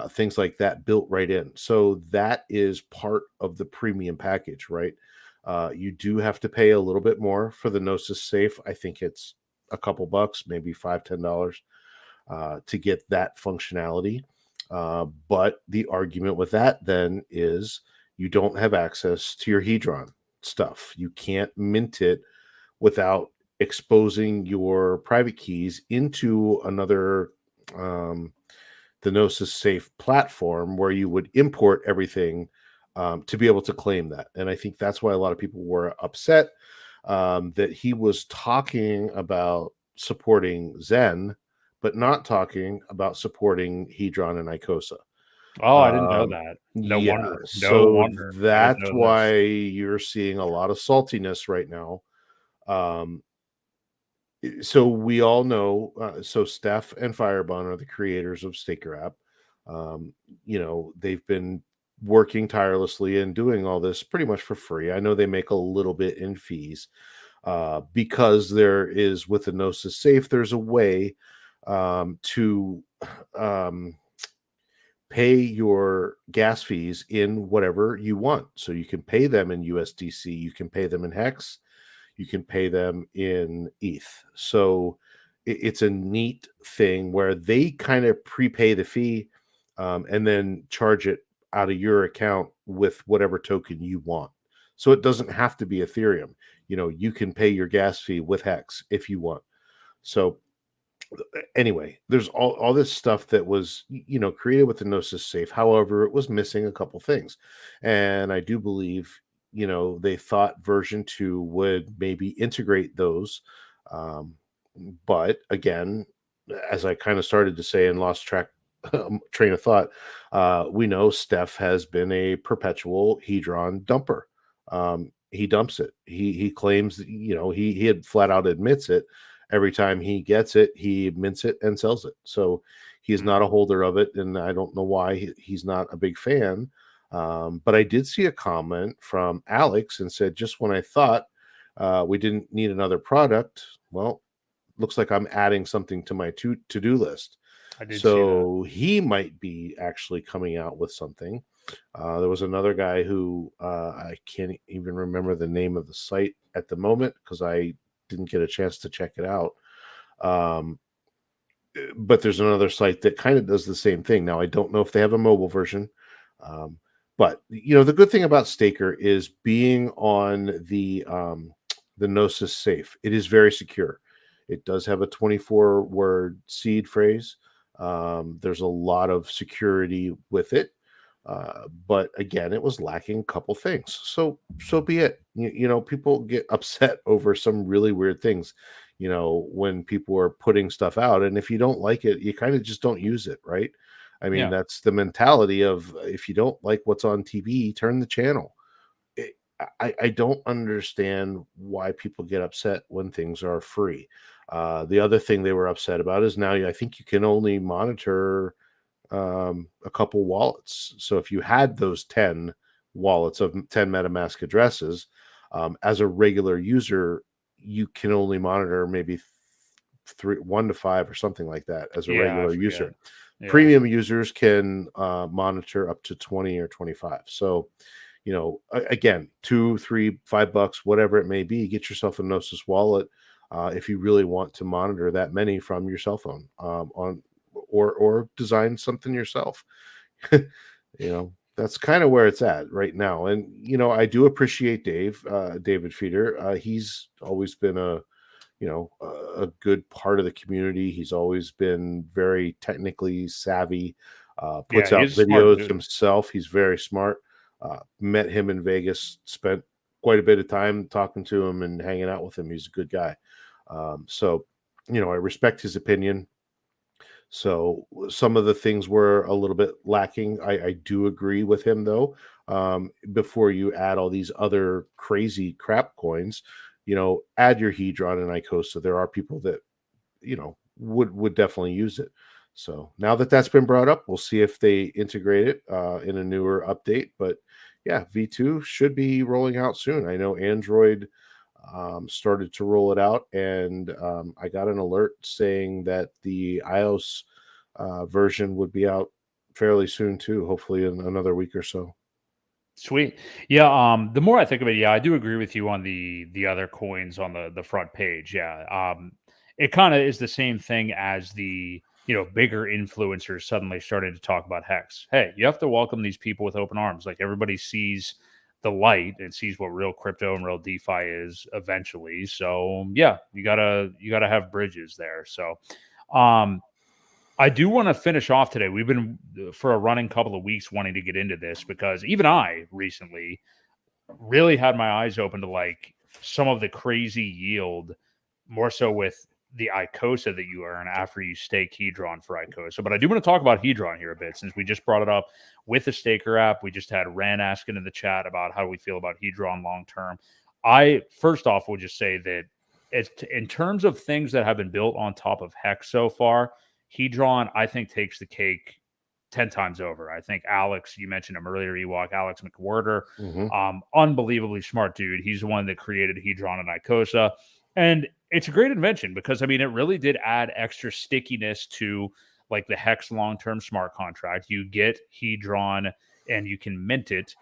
things like that built right in. So that is part of the premium package, right? You do have to pay a little bit more for the Gnosis Safe. I think it's a couple bucks, maybe $5-10 to get that functionality. But the argument with that then is you don't have access to your Hedron stuff. You can't mint it without exposing your private keys into another the Gnosis Safe platform where you would import everything to be able to claim that. And I think that's why a lot of people were upset that he was talking about supporting Zen, but not talking about supporting Hedron and Icosa. Oh, I didn't know Um, that. No yeah, wonder. No so wonder. I didn't that's know why this. you're seeing a lot of saltiness right now. Um, so we all know, so Steph and Firebun are the creators of Staker app. They've been working tirelessly and doing all this pretty much for free. I know they make a little bit in fees because there is, with the Gnosis Safe, there's a way to um, pay your gas fees in whatever you want. So you can pay them in USDC, you can pay them in Hex, you can pay them in ETH. So it's a neat thing where they kind of prepay the fee, and then charge it out of your account with whatever token you want. So it doesn't have to be Ethereum. You can pay your gas fee with Hex if you want. So anyway, there's all this stuff that was created with the Gnosis safe. However, it was missing a couple things, and I do believe they thought version 2 would maybe integrate those. um, but again, as I kind of started to say and lost track train of thought, we know Steph has been a perpetual Hedron dumper. He dumps it. He claims that, he had flat out admits it. Every time he gets it, he mints it and sells it. So he's Mm. not a holder of it, and I don't know why he's not a big fan. But I did see a comment from Alex and said, just when I thought we didn't need another product, well, looks like I'm adding something to my to-do list. I did see that. So he might be actually coming out with something. There was another guy who I can't even remember the name of the site at the moment because I didn't get a chance to check it out. Um, but there's another site that kind of does the same thing. Now, I don't know if they have a mobile version. Um, but the good thing about Staker is being on the Gnosis safe. It is very secure. It does have a 24-word seed phrase. There's a lot of security with it. But again, it was lacking a couple things. So be it. People get upset over some really weird things, when people are putting stuff out. And if you don't like it, you kind of just don't use it, right? I mean, Yeah. that's the mentality of, if you don't like what's on TV, turn the channel. It, I don't understand why people get upset when things are free. The other thing they were upset about is now I think you can only monitor a couple wallets. So if you had those 10 wallets of 10 MetaMask addresses, as a regular user, you can only monitor maybe 1 to 5 or something like that as a Yeah, I regular forget. user. Yeah. Premium users can monitor up to 20 or 25. So, again, 2, 3, $5, whatever it may be, get yourself a Gnosis wallet if you really want to monitor that many from your cell phone, on or design something yourself. That's kind of where it's at right now. And I do appreciate David Feeder. He's always been a good part of the community. He's always been very technically savvy, Yeah, puts out he's a smart videos dude. himself. He's very smart. Met him in Vegas, spent quite a bit of time talking to him and hanging out with him. He's a good guy. So I respect his opinion. So some of the things were a little bit lacking. I do agree with him though. Before you add all these other crazy crap coins, add your Hedron and Icosa. There are people that would definitely use it. So now that that's been brought up, we'll see if they integrate it in a newer update. But yeah, V2 should be rolling out soon. I know Android started to roll it out, and I got an alert saying that the iOS version would be out fairly soon too, hopefully in another week or so. Sweet. Yeah, the more I think of it, yeah, I do agree with you on the other coins on the front page. Yeah. It kind of is the same thing as the, bigger influencers suddenly starting to talk about Hex. Hey, you have to welcome these people with open arms. Like everybody sees the light and sees what real crypto and real DeFi is eventually. So, yeah, you got to have bridges there. So, um I do want to finish off today. We've been for a running couple of weeks wanting to get into this because even I recently really had my eyes open to like some of the crazy yield, more so with the Icosa that you earn after you stake Hedron for Icosa. But I do want to talk about Hedron here a bit since we just brought it up with the Staker app. We just had Ran asking in the chat about how we feel about Hedron long term. I first off will just say that in terms of things that have been built on top of Hex so far, Hedron I think takes the cake 10 times over. I think Alex, you mentioned him earlier, Ewok, Alex McWhorter, Hmm. unbelievably smart dude. He's the one that created Hedron and Icosa. And it's a great invention because, I mean, it really did add extra stickiness to like the Hex long term smart contract. You get Hedron and you can mint it,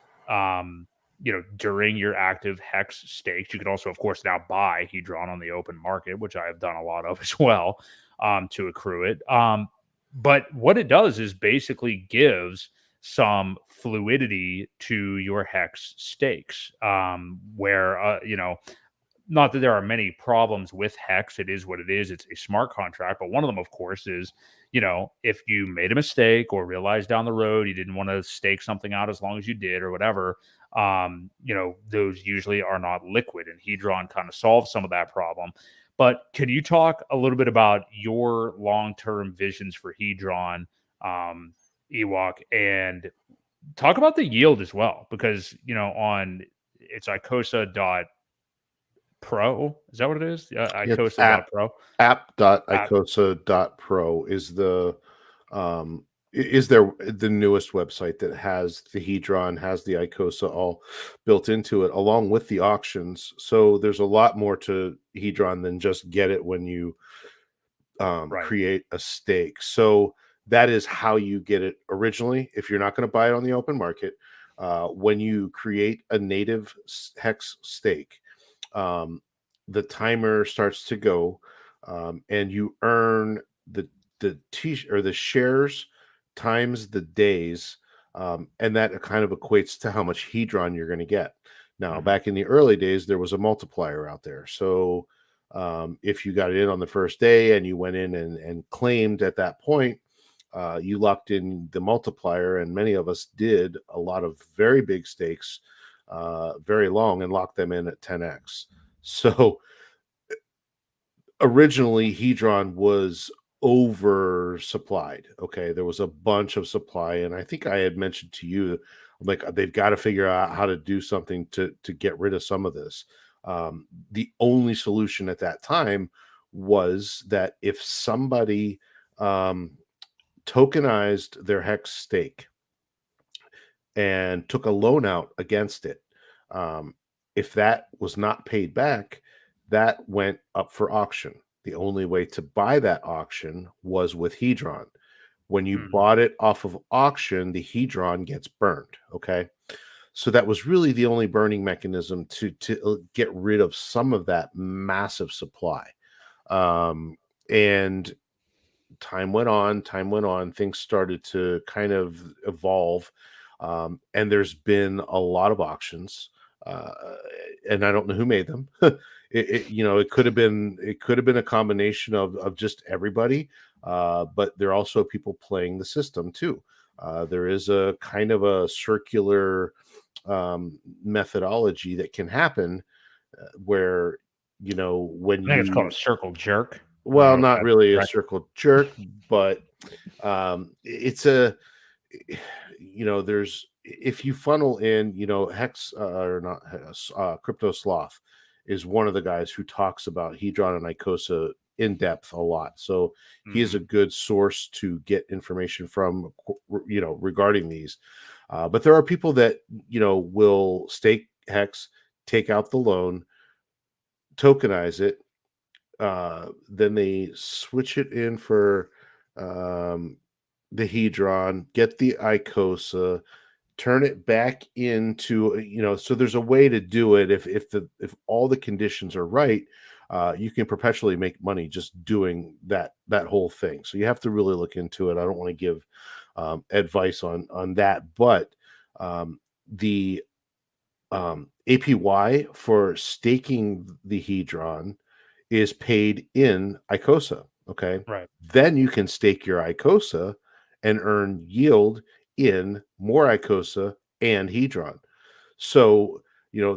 during your active hex stakes. You can also, of course, now buy Hedron on the open market, which I have done a lot of as well, to accrue it. But what it does is basically gives some fluidity to your hex stakes, where not that there are many problems with Hex. It is what it is. It's a smart contract. But one of them, of course, is, if you made a mistake or realized down the road you didn't want to stake something out as long as you did or whatever, those usually are not liquid. And Hedron kind of solves some of that problem. But can you talk a little bit about your long-term visions for Hedron, Ewok, and talk about the yield as well? Because, on it's Icosa.pro. Is that what it is? It's Icosa.pro. app.icosa.pro is the the newest website that has the Hedron, has the Icosa all built into it, along with the auctions. So there's a lot more to Hedron than just get it when you Right. create a stake. So that is how you get it originally. If you're not going to buy it on the open market, when you create a native hex stake, the timer starts to go, and you earn the shares times the days, and that kind of equates to how much Hedron you're going to get. Now, Mhm. back in the early days, there was a multiplier out there. So if you got it in on the first day and you went in and claimed at that point, you locked in the multiplier, and many of us did a lot of very big stakes, very long, and locked them in at 10x. So originally, Hedron was oversupplied. Okay, there was a bunch of supply, and I think I had mentioned to you, like, they've got to figure out how to do something to get rid of some of this. The only solution at that time was that if somebody tokenized their hex stake and took a loan out against it, um, if that was not paid back, that went up for auction. The only way to buy that auction was with Hedron. When you Mhm. bought it off of auction, the Hedron gets burned. Okay. So that was really the only burning mechanism to get rid of some of that massive supply. And time went on, things started to kind of evolve, and there's been a lot of auctions, uh, and I don't know who made them. It could have been a combination of just everybody, but there are also people playing the system too. There is a kind of a circular methodology that can happen, where when I think it's called a you circle jerk. I don't well, know if not that's really a correct. circle jerk, but it's a there's if you funnel in, Hex or not Hex, Crypto Sloth is one of the guys who talks about Hedron and Icosa in depth a lot. So he is a Mhm. good source to get information from, regarding these. But there are people that will stake Hex, take out the loan, tokenize it, then they switch it in for um, the Hedron, get the Icosa, turn it back into so there's a way to do it if all the conditions are right. You can perpetually make money just doing that whole thing. So you have to really look into it. I don't want to give advice on that, but the APY for staking the Hedron is paid in Icosa. Okay. Right. Then you can stake your Icosa and earn yield in more Icosa and Hedron. So,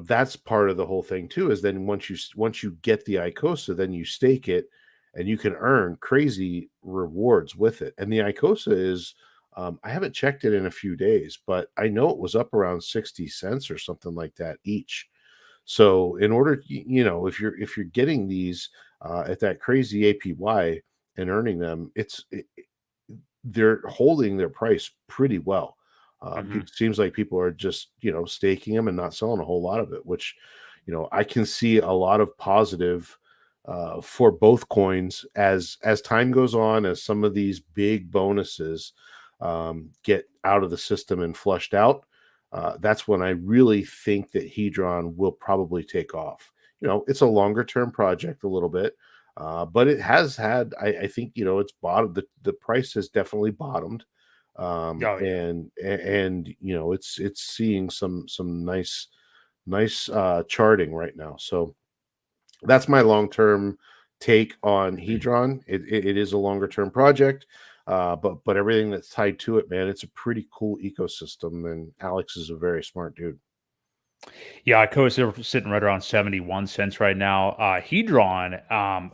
that's part of the whole thing too, is then once you get the Icosa, then you stake it and you can earn crazy rewards with it. And the Icosa is I haven't checked it in a few days, but I know it was up around 60 cents or something like that each. So in order, if you're getting these at that crazy APY and earning them, they're holding their price pretty well. Mhm. Seems like people are just staking them and not selling a whole lot of it, which I can see a lot of positive for both coins as time goes on, as some of these big bonuses get out of the system and flushed out. that's when I really think that Hedron will probably take off. It's a longer term project a little bit, but it has had, I think, it's bottomed. The price has definitely bottomed, Oh yeah. and it's seeing some nice charting right now. So that's my long term take on Hedron. It is a longer term project, but everything that's tied to it, man, it's a pretty cool ecosystem. And Alex is a very smart dude. Yeah, Icosa sitting right around 71 cents right now. Hedron,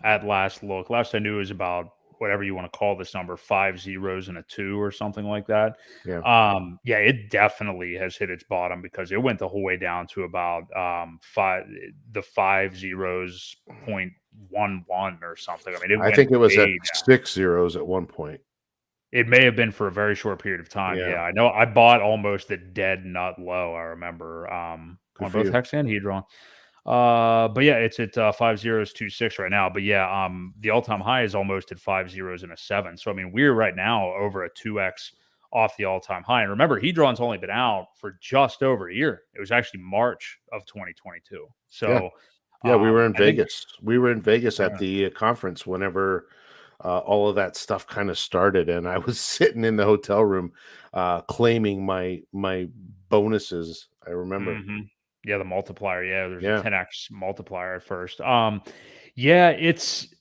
at last I knew, is about whatever you want to call this number, 5 zeros and a two or something like that. Yeah, Yeah, it definitely has hit its bottom because it went the whole way down to about the 5 zeros 0.11 or something. I mean, it I went think it was at way down. 6 zeros at one point. It may have been for a very short period of time. Yeah, Yeah, I know I bought almost a dead nut low. I remember good on for both you. Hex and Hedron. But yeah, it's at 5 zeros 2 6 right now. But yeah, the all time high is almost at 5 zeros and a seven. So I mean, we're right now over a 2x off the all time high. And remember, Hedron's only been out for just over a year. It was actually March of 2022. Yeah, So yeah. We were in I think Vegas. We were in Vegas at uh, the conference whenever all of that stuff kind of started, and I was sitting in the hotel room claiming my bonuses. I remember. mhm. Yeah, the multiplier. Yeah, there's a Yeah, 10x multiplier at first. Yeah,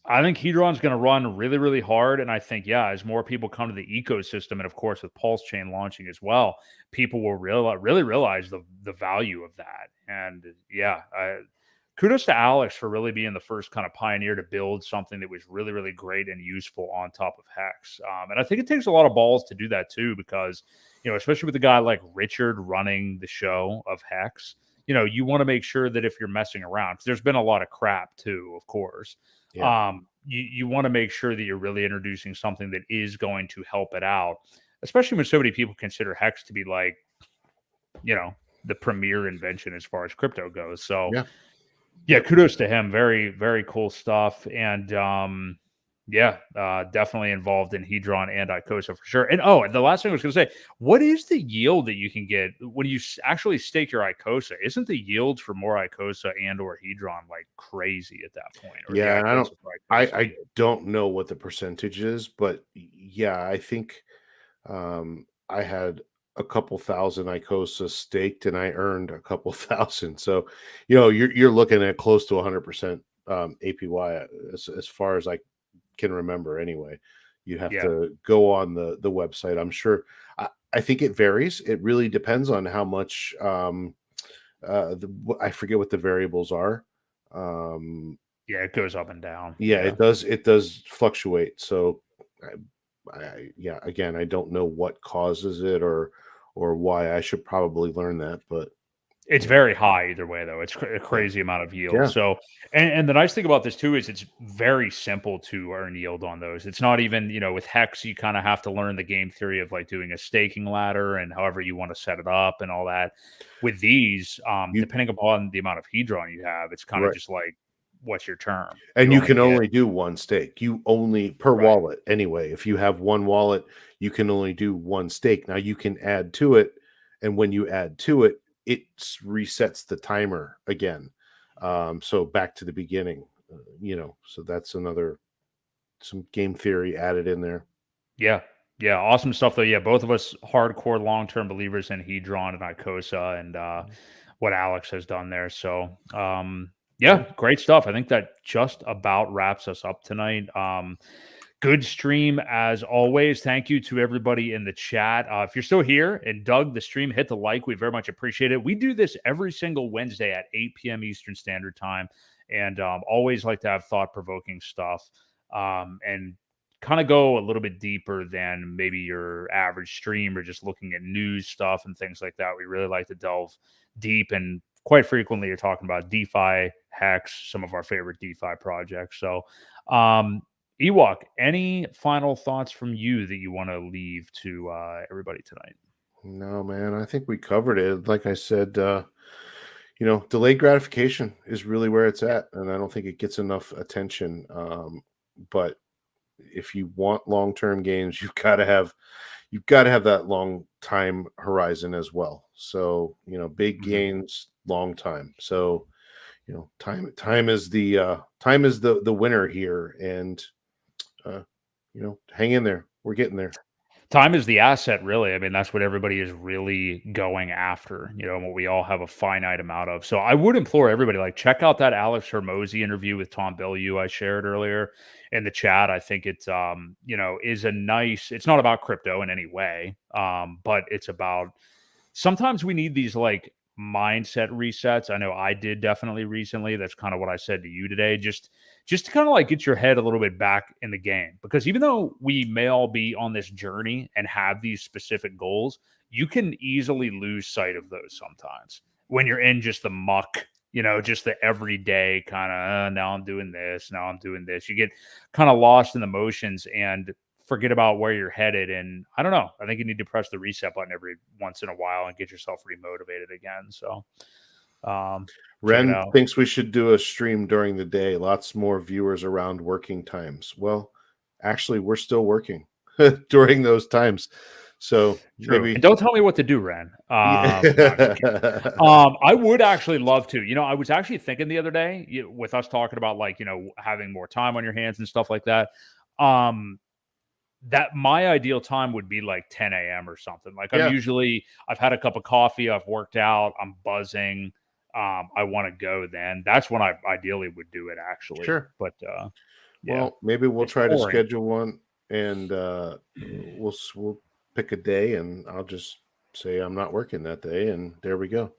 I think Hedron's going to run really, really hard, and I think yeah, as more people come to the ecosystem, and of course with Pulse Chain launching as well, people will really realize the value of that. And yeah, kudos to Alex for really being the first kind of pioneer to build something that was really, really great and useful on top of Hex. And I think it takes a lot of balls to do that too, because especially with a guy like Richard running the show of Hex, you want to make sure that if you're messing around, because there's been a lot of crap too, of course. yeah, You want to make sure that you're really introducing something that is going to help it out, especially when so many people consider Hex to be like, you know, the premier invention as far as crypto goes. So yeah. yeah, Yep. kudos to him. Very, very cool stuff. And yeah, definitely involved in Hedron and Icosa for sure. And and the last thing I was going to say, what is the yield that you can get when you actually stake your Icosa? Isn't the yield for more Icosa and or Hedron like crazy at that point, or the Yeah, and I don't Icosa for I Icosa I yield? don't know what the percentage is, but yeah, I think I had a couple thousand ICOSA staked and I earned a couple thousand. So, you're looking at close to 100% APY as far as I can remember anyway. You have Yeah, to go on the website. I'm sure I think it varies. It really depends on how much I forget what the variables are. Um yeah, it goes up and down. yeah, Yeah. it does fluctuate. So yeah, again, I don't know what causes it or why. I should probably learn that, but It's yeah. very high either way, though. It's a Yeah. crazy amount of yield. Yeah. So, and the nice thing about this too is it's very simple to earn yield on those. It's not even, with Hex, you kind of have to learn the game theory of like doing a staking ladder and however you want to set it up and all that. With these, You depending upon the amount of Hedron you have, it's kind of right. just like, what's your term? And You you only can get only do one stake. You only per right. wallet anyway. If you have one wallet, you can only do one stake. Now you can add to it, and when you add to it, resets the timer again. So back to the beginning. So that's another some game theory added in there. Yeah. Yeah. Awesome stuff though. Yeah. Both of us hardcore long term believers in Hedron and Icosa and what Alex has done there. So Yeah. yeah, great stuff. I think that just about wraps us up tonight. Good stream as always. Thank you to everybody in the chat. If you're still here and dug the stream, hit the like. We very much appreciate it. We do this every single Wednesday at 8 p.m. Eastern Standard Time, and always like to have thought provoking stuff and kind of go a little bit deeper than maybe your average stream or just looking at news stuff and things like that. We really like to delve deep and quite frequently you're talking about DeFi, Hex, some of our favorite DeFi projects. So, Ewok, any final thoughts from you that you want to leave to everybody tonight? No, man, I think we covered it. Like I said, delayed gratification is really where it's Yeah. at, and I don't think it gets enough attention. But if you want long-term gains, you've got to have that long time horizon as well. So, big Mhm. gains, long time. So, time is the winner here. And hang in there. We're getting there. Time is the asset, really. I mean, that's what everybody is really going after, and what we all have a finite amount of. So I would implore everybody, like, check out that Alex Hermosi interview with Tom Bilyeu I shared earlier in the chat. I think it's, is a nice. It's not about crypto in any way, but it's about sometimes we need these like mindset resets. I know I did definitely recently. That's kind of what I said to you today. Just to kind of like get your head a little bit back in the game. Because even though we may all be on this journey and have these specific goals, you can easily lose sight of those sometimes when you're in just the muck, just the everyday kind of now I'm doing this, now I'm doing this. You get kind of lost in the motions and forget about where you're headed. And I don't know. I think you need to press the reset button every once in a while and get yourself remotivated again. So check it Ren out. thinks we should do a stream during the day. Lots more viewers around working times. Well, actually, we're still working during those times. So True. And maybe, don't tell me what to do, Ren. No, I'm just kidding. yeah. I would actually love to. I was actually thinking the other day with us talking about like, having more time on your hands and stuff like that. That my ideal time would be like 10 a.m. or something. Like I've had a cup of coffee, I've worked out, I'm buzzing. I want to go then. That's when I ideally would do it actually. Sure. But yeah, Well, maybe we'll it's try to boring. schedule one, and we'll pick a day, and I'll just say I'm not working that day, and there we go.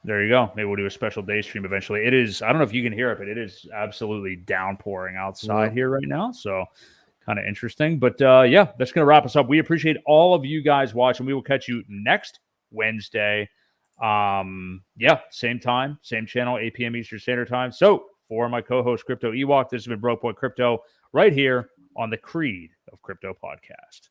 There you go. Maybe we'll do a special day stream eventually. It is, I don't know if you can hear it, but it is absolutely downpouring outside Well, here right now. So kind of interesting. But yeah, that's going to wrap us up. We appreciate all of you guys watching. We will catch you next Wednesday. Yeah, same time, same channel, 8 p.m. Eastern Standard Time. So for my co-host Crypto Ewok, this has been Broke Boy Crypto right here on the Creed of Crypto podcast.